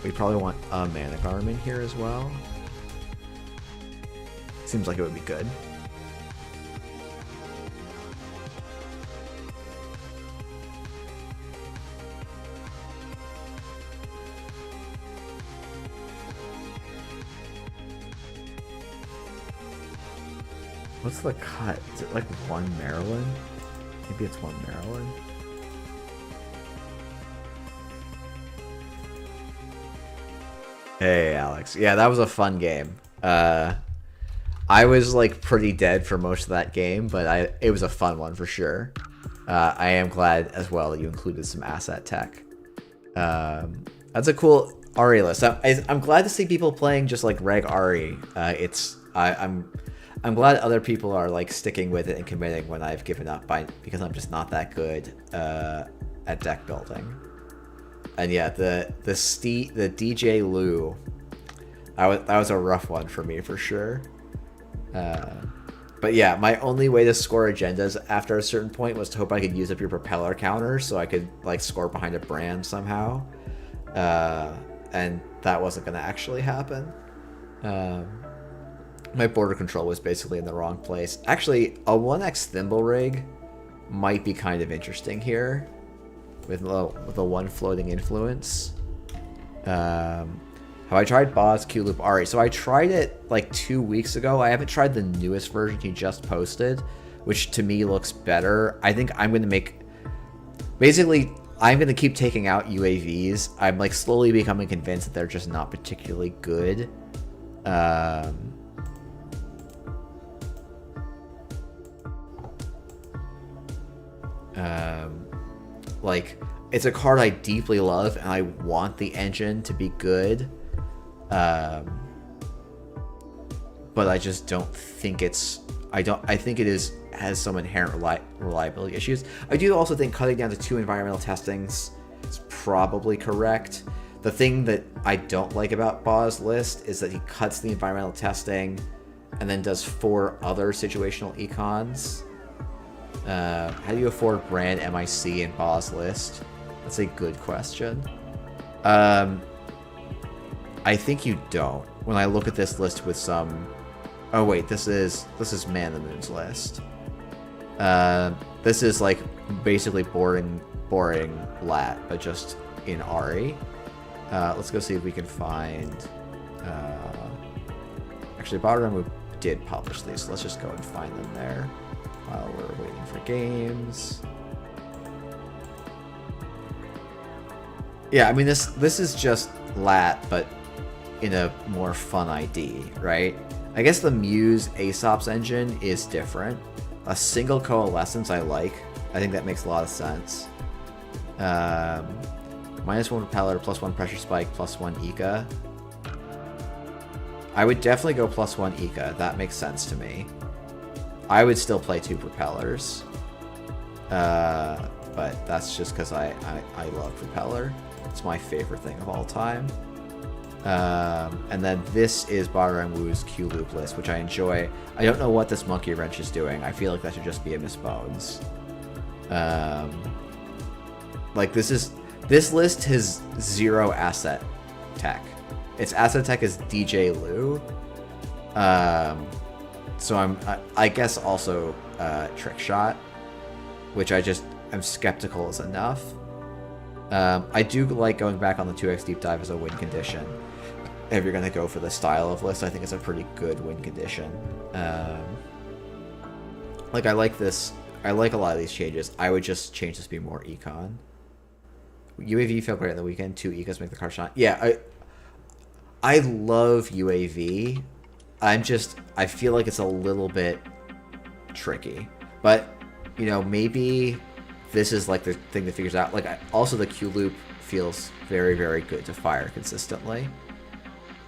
We probably want a Manic Arm in here as well. Seems like it would be good. What's the cut? Is it like 1 Maryland? Maybe it's 1 Maryland. Hey, Alex. Yeah, that was a fun game. I was like pretty dead for most of that game, but it was a fun one for sure. I am glad as well that you included some asset tech. That's a cool Ari list. I'm glad to see people playing just like reg Ari. I'm glad other people are like sticking with it and committing when I've given up because I'm just not that good at deck building. And yeah, the DJ Lou, that was a rough one for me for sure. But yeah, my only way to score agendas after a certain point was to hope I could use up your propeller counter so I could like score behind a brand somehow. And that wasn't going to actually happen. My border control was basically in the wrong place. Actually, a 1x Thimble Rig might be kind of interesting here with the one floating influence. Have I tried Boz Q Loop Ari? So I tried it like 2 weeks ago. I haven't tried the newest version he just posted, which to me looks better. I think I'm going to make... Basically, I'm going to keep taking out UAVs. I'm like slowly becoming convinced that they're just not particularly good. Like, it's a card I deeply love, and I want the engine to be good. But I just don't think it's... I think it has some inherent reliability issues. I do also think cutting down to 2 environmental testings is probably correct. The thing that I don't like about Boz's list is that he cuts the environmental testing and then does 4 other situational econs. How do you afford brand MIC in Boz's list? That's a good question. I think you don't. When I look at this list with some... Oh wait, this is Man the Moon's list. This is like basically boring lat, but just in Ari. Let's go see if we can find... Actually, Bottom did publish these, so let's just go and find them there while we're waiting for games. Yeah, I mean, this is just lat, but in a more fun ID, right? I guess the Muse Aesop's engine is different. A single coalescence I like. I think that makes a lot of sense. -1 propeller, +1 pressure spike, +1 Eka. I would definitely go +1 Eka. That makes sense to me. I would still play 2 propellers. But that's just because I love propeller. It's my favorite thing of all time. And then this is Batarang Wu's Q Loop list, which I enjoy. I don't know what this monkey wrench is doing. I feel like that should just be a Miss Bones. Like this list has 0 asset tech. Its asset tech is DJ Lu. So I guess also Trick Shot, which I just am skeptical is enough. I do like going back on the 2x deep dive as a win condition. If you're going to go for the style of list, I think it's a pretty good win condition. Like, I like this. I like a lot of these changes. I would just change this to be more econ. UAV felt great on the weekend. 2 ecos make the car shine. Yeah, I love UAV. I feel like it's a little bit tricky. But, you know, maybe this is like the thing that figures out. Like, also the Q loop feels very, very good to fire consistently.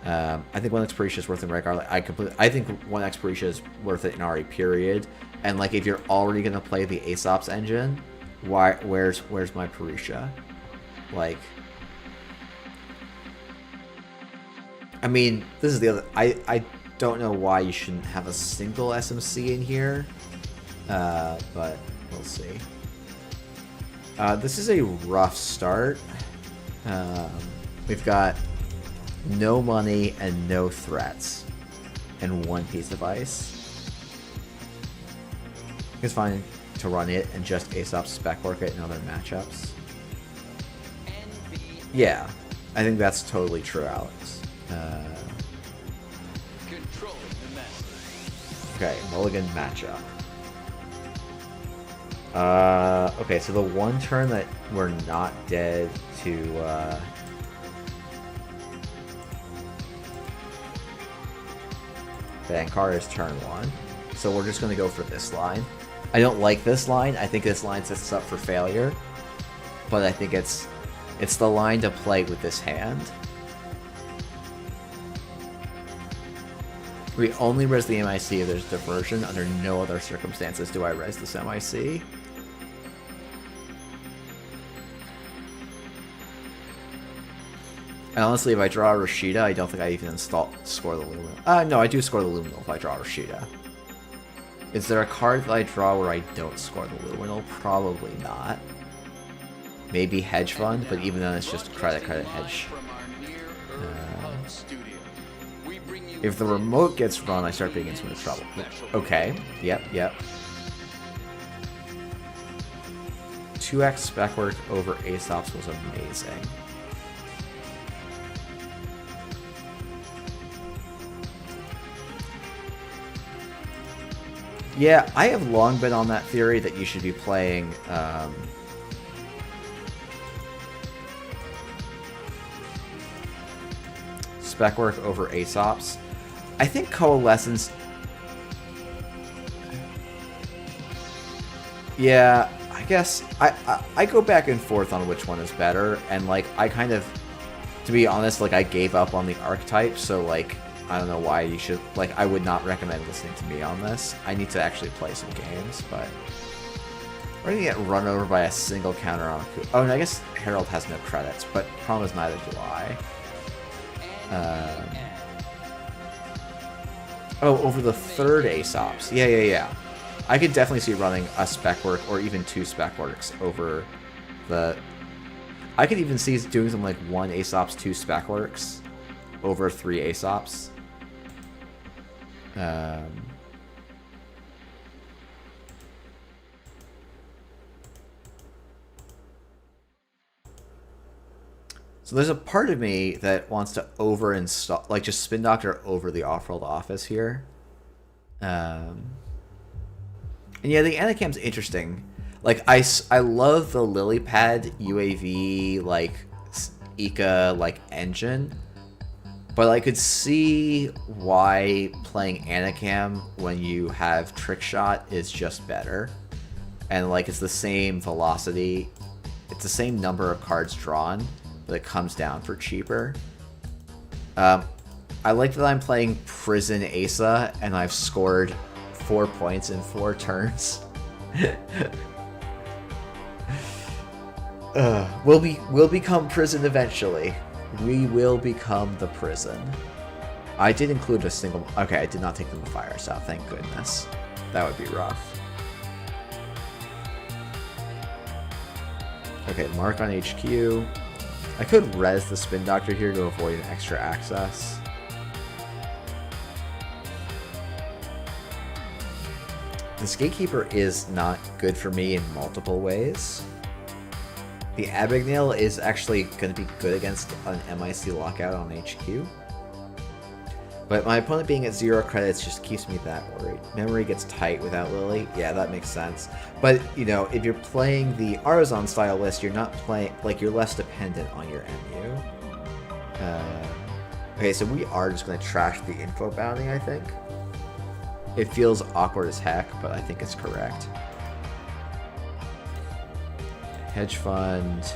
I think 1x Parisha is worth it in Reg. I think 1x Parisha is worth it in RE period. And like, if you're already gonna play the Aesop's engine, where's my Parisha? Like, I mean, this is the other. I don't know why you shouldn't have a single SMC in here, but we'll see. This is a rough start. We've got no money and no threats, and 1 piece of ice. It's fine to run it and just Aesop spec work it in other matchups. Yeah, I think that's totally true, Alex. Okay, mulligan matchup. Okay, so the one turn that we're not dead to Bankar is turn 1. So we're just going to go for this line. I don't like this line. I think this line sets us up for failure. But I think it's the line to play with this hand. We only res the MIC if there's diversion. Under no other circumstances do I res this MIC. And honestly, if I draw a Rashida, I don't think I even score the Luminal. No, I do score the Luminal if I draw Rashida. Is there a card that I draw where I don't score the Luminal? Probably not. Maybe Hedge Fund, but even then it's just credit, hedge. If the remote gets run, I start being in some trouble. Okay, yep. 2x spec work over Aesop's was amazing. Yeah, I have long been on that theory that you should be playing spec work over Aesop's. I think Coalescence... Yeah, I guess I go back and forth on which one is better, and like I kind of, to be honest, like I gave up on the archetype, so like I don't know why you should, like I would not recommend listening to me on this. I need to actually play some games, but we're gonna get run over by a single counter on a coup. Oh, and I guess Herald has no credits, but problem is neither do I. Oh, over the third Aesop's. Yeah. I could definitely see running a spec work or even 2 spec works over the... I could even see doing something like 1 Aesop's, 2 spec works over 3 Aesop's. So there's a part of me that wants to over-install, like just Spin Doctor over the Off-World Office here. And yeah, the Anacam's interesting. Like, I love the lily pad UAV, like, Ika, like, engine. But I could see why playing Anacam when you have Trick Shot is just better. And, like, it's the same velocity. It's the same number of cards drawn, but it comes down for cheaper. I like that I'm playing Prison Asa, and I've scored 4 points in 4 turns. We'll become Prison eventually. We will become the Prison. I did include a single... Okay, I did not take them to fire, so thank goodness. That would be rough. Okay, mark on HQ. I could res the Spin Doctor here to avoid an extra access. This Gatekeeper is not good for me in multiple ways. The Abagnale is actually going to be good against an MIC lockout on HQ. But my opponent being at 0 credits just keeps me that worried. Memory gets tight without Lily. Yeah, that makes sense. But, you know, if you're playing the Arzon style list, you're not playing... Like, you're less dependent on your MU. Okay, so we are just going to trash the info bounty, I think. It feels awkward as heck, but I think it's correct. Hedge fund.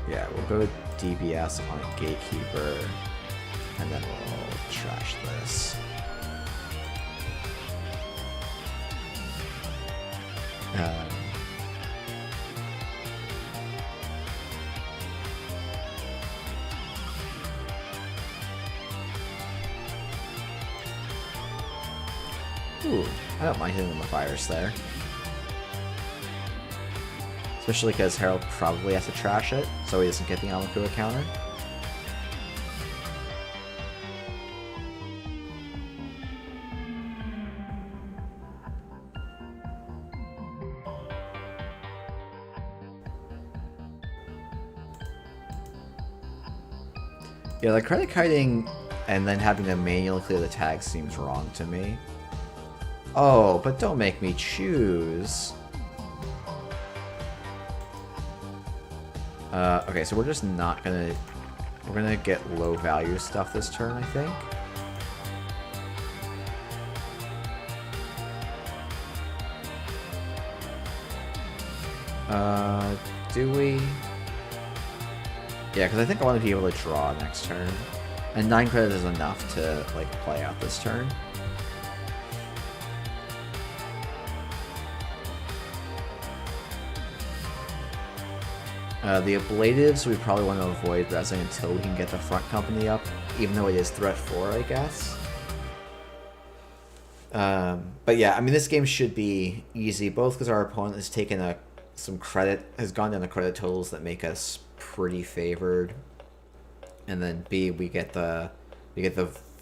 Yeah, we'll go DBS on a Gatekeeper, and then we'll trash this. Ooh, I don't mind hitting the fires there. Especially because Herald probably has to trash it, so he doesn't get the Amakua counter. Yeah, the credit kiting and then having to manually clear the tag seems wrong to me. Oh, but don't make me choose. Okay, so we're just not gonna... We're gonna get low value stuff this turn, I think. Do we? Yeah, because I think I want to be able to draw next turn. And 9 credits is enough to, like, play out this turn. The ablatives we probably want to avoid resing until we can get the front company up, even though it is threat 4, I guess. But yeah, I mean, this game should be easy, both because our opponent has taken some credit, has gone down the credit totals that make us pretty favored, and then B, we get the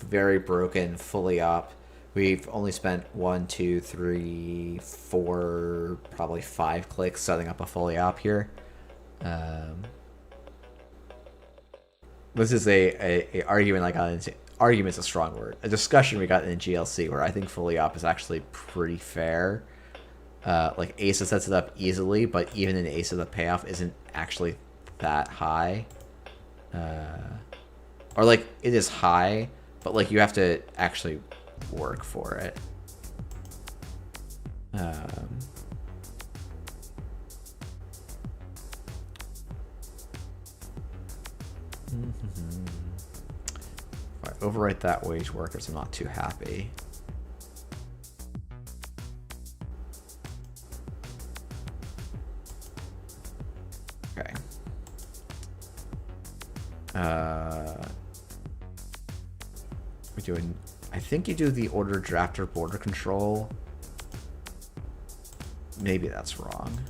very broken fully up We've only spent 1, 2, 3, 4, probably 5 clicks setting up a fully op here. This is a argument I got into. Argument's a strong word. A discussion we got in GLC where I think fully op is actually pretty fair. Like Asa sets it up easily, but even in Asa the payoff isn't actually that high. Or like it is high, but like you have to actually work for it. If I overwrite that wage workers, I'm not too happy. Okay. We're doing. I think you do the order drafter border control. Maybe that's wrong.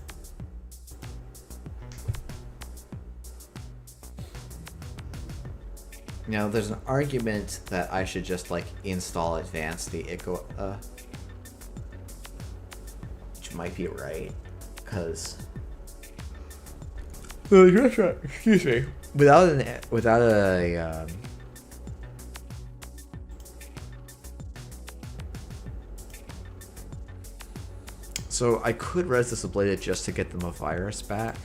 Now, there's an argument that I should just like install advanced the ICOA, which might be right, because excuse me, without a so I could res this ablated just to get them a virus back.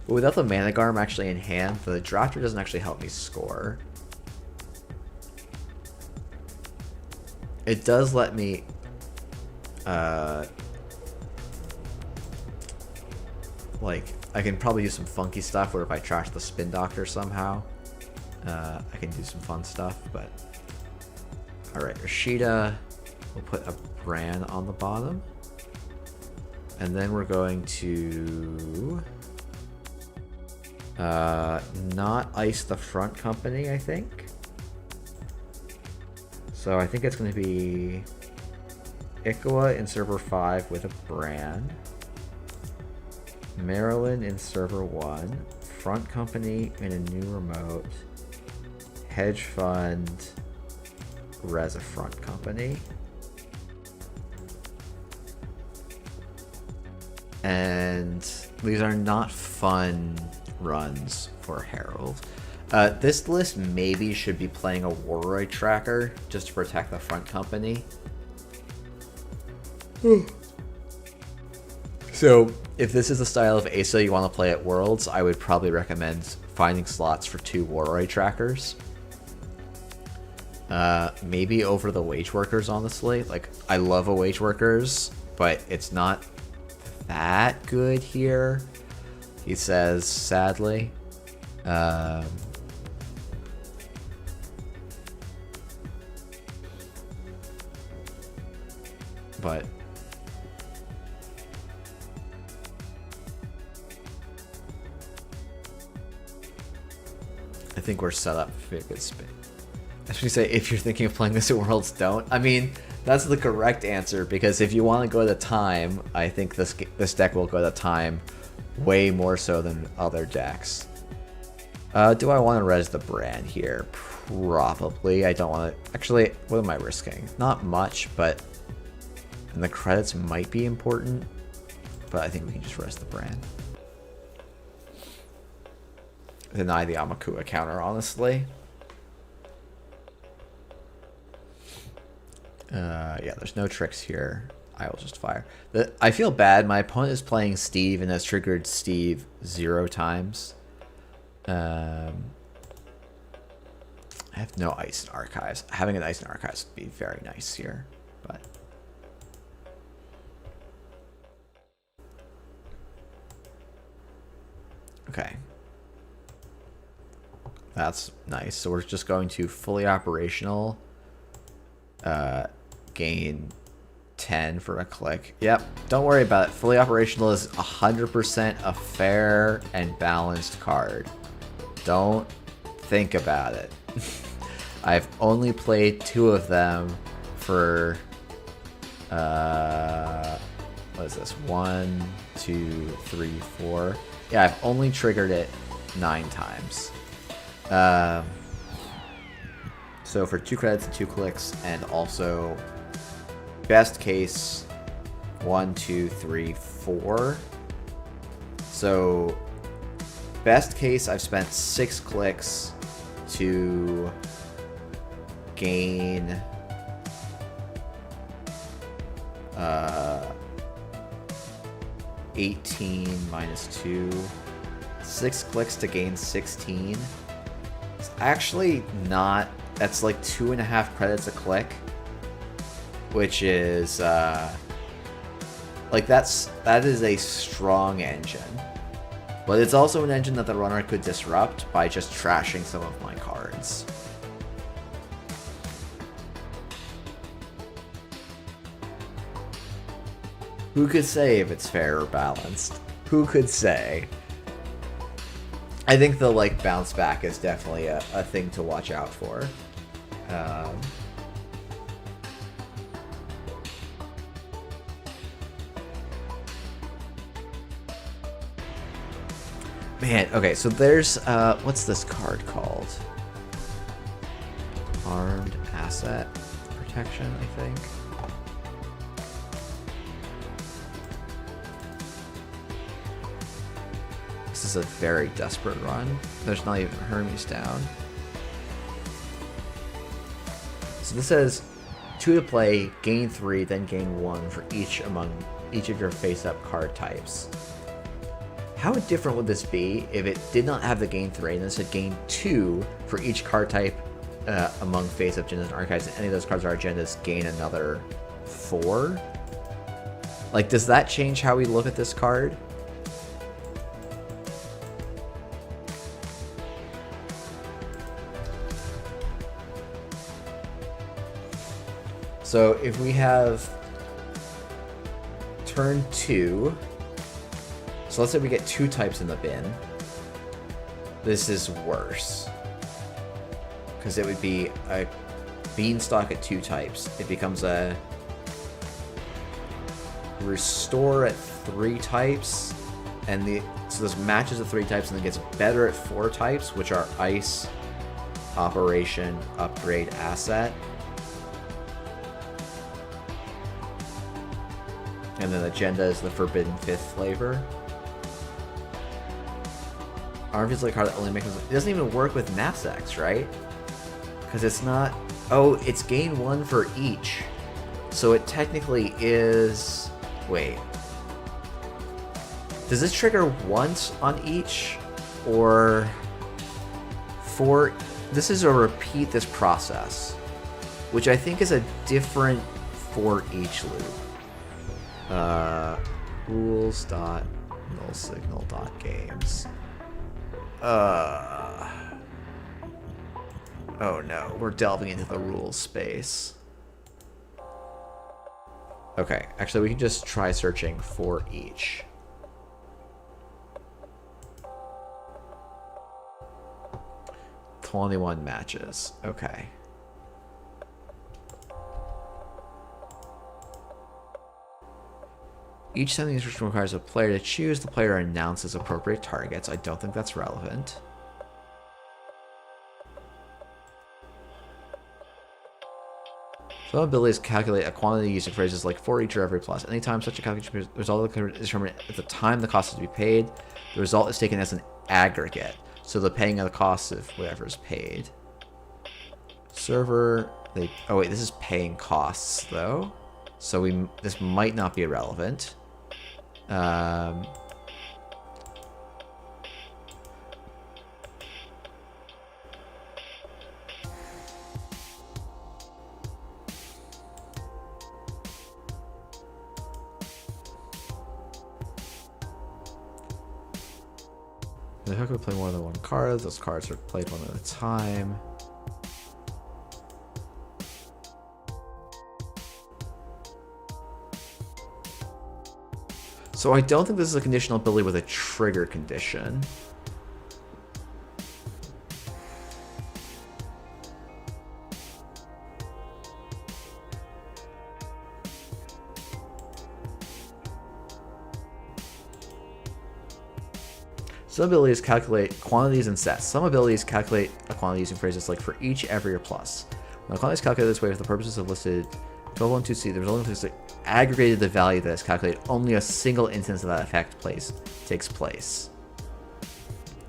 But without the Mana Garm actually in hand, the drafter doesn't actually help me score. It does let me like, I can probably use some funky stuff where if I trash the Spin Doctor somehow, I can do some fun stuff, but... Alright, Rashida, we'll put a Bran on the bottom. And then we're going to... not ice the front company, I think. So I think it's going to be Ikoa in server 5 with a Bran. Maryland in server 1. Front company in a new remote. Hedge fund. Res a front company. And these are not fun runs for Herald. This list maybe should be playing a Warroy tracker just to protect the front company. So if this is the style of Asa you want to play at Worlds, I would probably recommend finding slots for 2 Warroy trackers. Maybe over the Wage Workers, honestly. Like, I love a Wage Workers, but it's not that good here, he says, sadly. But I think we're set up for a good spin. I should say, if you're thinking of playing this at Worlds, don't. I mean, that's the correct answer, because if you want to go to time, I think this deck will go to time way more so than other decks. Do I want to res the Bran here? Probably. I don't want to... Actually, what am I risking? Not much, but... And the credits might be important, but I think we can just res the Bran. Deny the Amakua counter, honestly. Yeah, there's no tricks here. I will just fire. I feel bad. My opponent is playing Steve and has triggered Steve 0 times. I have no ice in archives. Having an ice in archives would be very nice here, but... Okay. That's nice. So we're just going to fully operational, gain 10 for a click. Yep, don't worry about it. Fully operational is 100% a fair and balanced card. Don't think about it. I've only played 2 of them for, what is this? 1, 2, 3, 4. Yeah, I've only triggered it 9 times. So for 2 credits and 2 clicks, and also best case 1, 2, 3, 4. So best case, I've spent 6 clicks to gain 18 minus 2. 6 clicks to gain 16. It's actually not. That's like 2.5 credits a click, which is like that is a strong engine. But it's also an engine that the runner could disrupt by just trashing some of my cards. Who could say if it's fair or balanced? Who could say? I think the like bounce back is definitely a thing to watch out for. Man, okay, so there's what's this card called? Armed Asset Protection, I think. This is a very desperate run. There's not even Hermes down. So this says 2 to play, gain 3, then gain 1 for each of your face-up card types. How different would this be if it did not have the gain 3 and then said gain 2 for each card type among face-up agendas and archives, and any of those cards are agendas gain another 4? Like, does that change how we look at this card? So if we have turn 2, so let's say we get 2 types in the bin, this is worse. Because it would be a beanstalk at 2 types. It becomes a restore at 3 types, and so this matches at 3 types and then gets better at 4 types, which are ice, operation, upgrade, asset. And then agenda is the forbidden 5th flavor. Arm feels like a card that only makes it doesn't even work with knapsacks, right? Because it's not. Oh, it's gain 1 for each. So it technically is. Wait. Does this trigger once on each? Or for. This is a repeat this process, which I think is a different for each loop. Rules.nullsignal.games. Oh no, we're delving into the rules space. Okay, actually we can just try searching for each. "21 matches. Okay. Each sending instruction requires a player to choose. The player announces appropriate targets. I don't think that's relevant. Some abilities calculate a quantity using phrases like for each or every plus. Anytime such a calculation result is determined at the time the cost is to be paid, the result is taken as an aggregate. So the paying of the cost of whatever is paid. Server, oh wait, this is paying costs though. So this might not be irrelevant. The hook would play more than 1 card. Those cards are played one at a time. So I don't think this is a conditional ability with a trigger condition. Some abilities calculate quantities and sets. Some abilities calculate a quantity using phrases like for each, every, or plus. Now, quantity is calculated this way for the purposes of listed 12.12c. The resulting is aggregated the value that is calculated. Only a single instance of that effect takes place.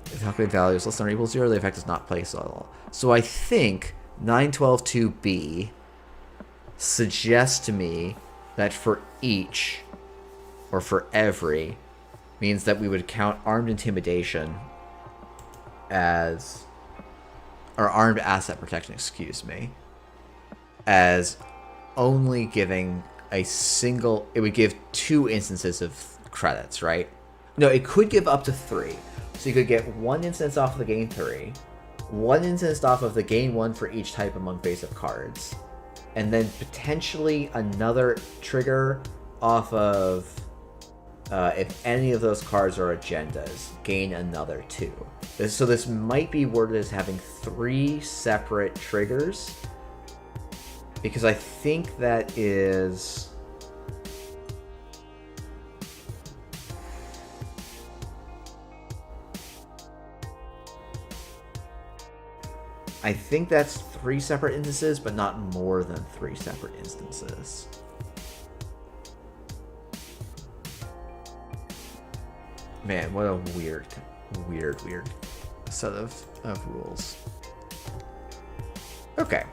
If the calculated value is less than or equal to 0, the effect is not placed at all. So I think 9.12.2b suggests to me that for each, or for every, means that we would count armed intimidation as, or armed asset protection, excuse me, as only giving a single, it would give 2 instances of credits, right? No, it could give up to 3. So you could get 1 instance off of the gain 3, 1 instance off of the gain 1 for each type among face-up cards, and then potentially another trigger off of, if any of those cards are agendas, gain another 2. So this might be worded as having 3 separate triggers, because I think that is... I think that's 3 separate instances, but not more than 3 separate instances. Man, what a weird set of rules. Okay.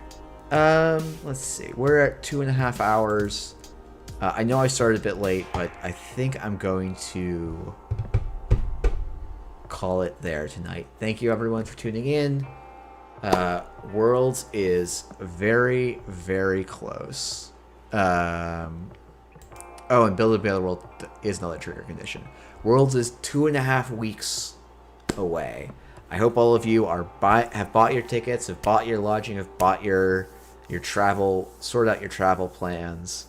Let's see. We're at 2.5 hours. I know I started a bit late, but I think I'm going to call it there tonight. Thank you everyone for tuning in. Worlds is very, very close. Oh, and Build a Battle World is another trigger condition. Worlds is 2.5 weeks away. I hope all of you have bought your tickets, have bought your lodging, have bought your travel, sort out your travel plans.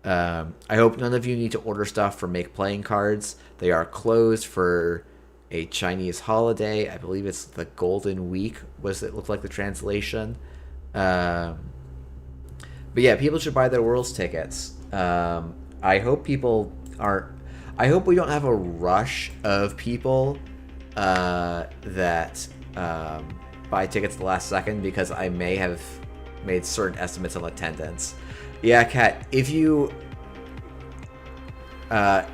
I hope none of you need to order stuff for Make Playing cards. They are closed for a Chinese holiday. I believe it's the Golden Week, it looked like the translation. But yeah, people should buy their Worlds tickets. I hope I hope we don't have a rush of people that buy tickets the last second, because I may have made certain estimates on attendance. Yeah, Kat, if you...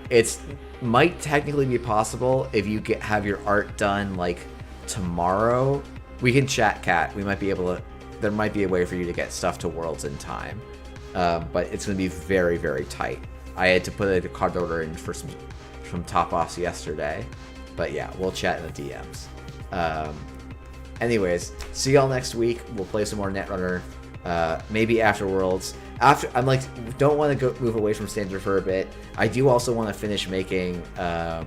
it's might technically be possible if you have your art done like tomorrow. We can chat, Kat. We might be able to... There might be a way for you to get stuff to Worlds in time. But it's going to be very, very tight. I had to put a card order in for some top-offs yesterday. But yeah, we'll chat in the DMs. Anyways, see y'all next week. We'll play some more Netrunner. Maybe after Worlds. I'm like, don't want to move away from Standard for a bit. I do also want to finish making I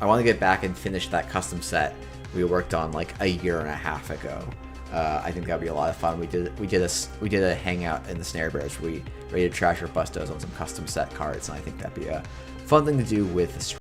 want to get back and finish that custom set we worked on like a year and a half ago. I think that'd be a lot of fun. We did a hangout in the Snare Bears where we rated Trash or Bustos on some custom set cards, and I think that'd be a fun thing to do with the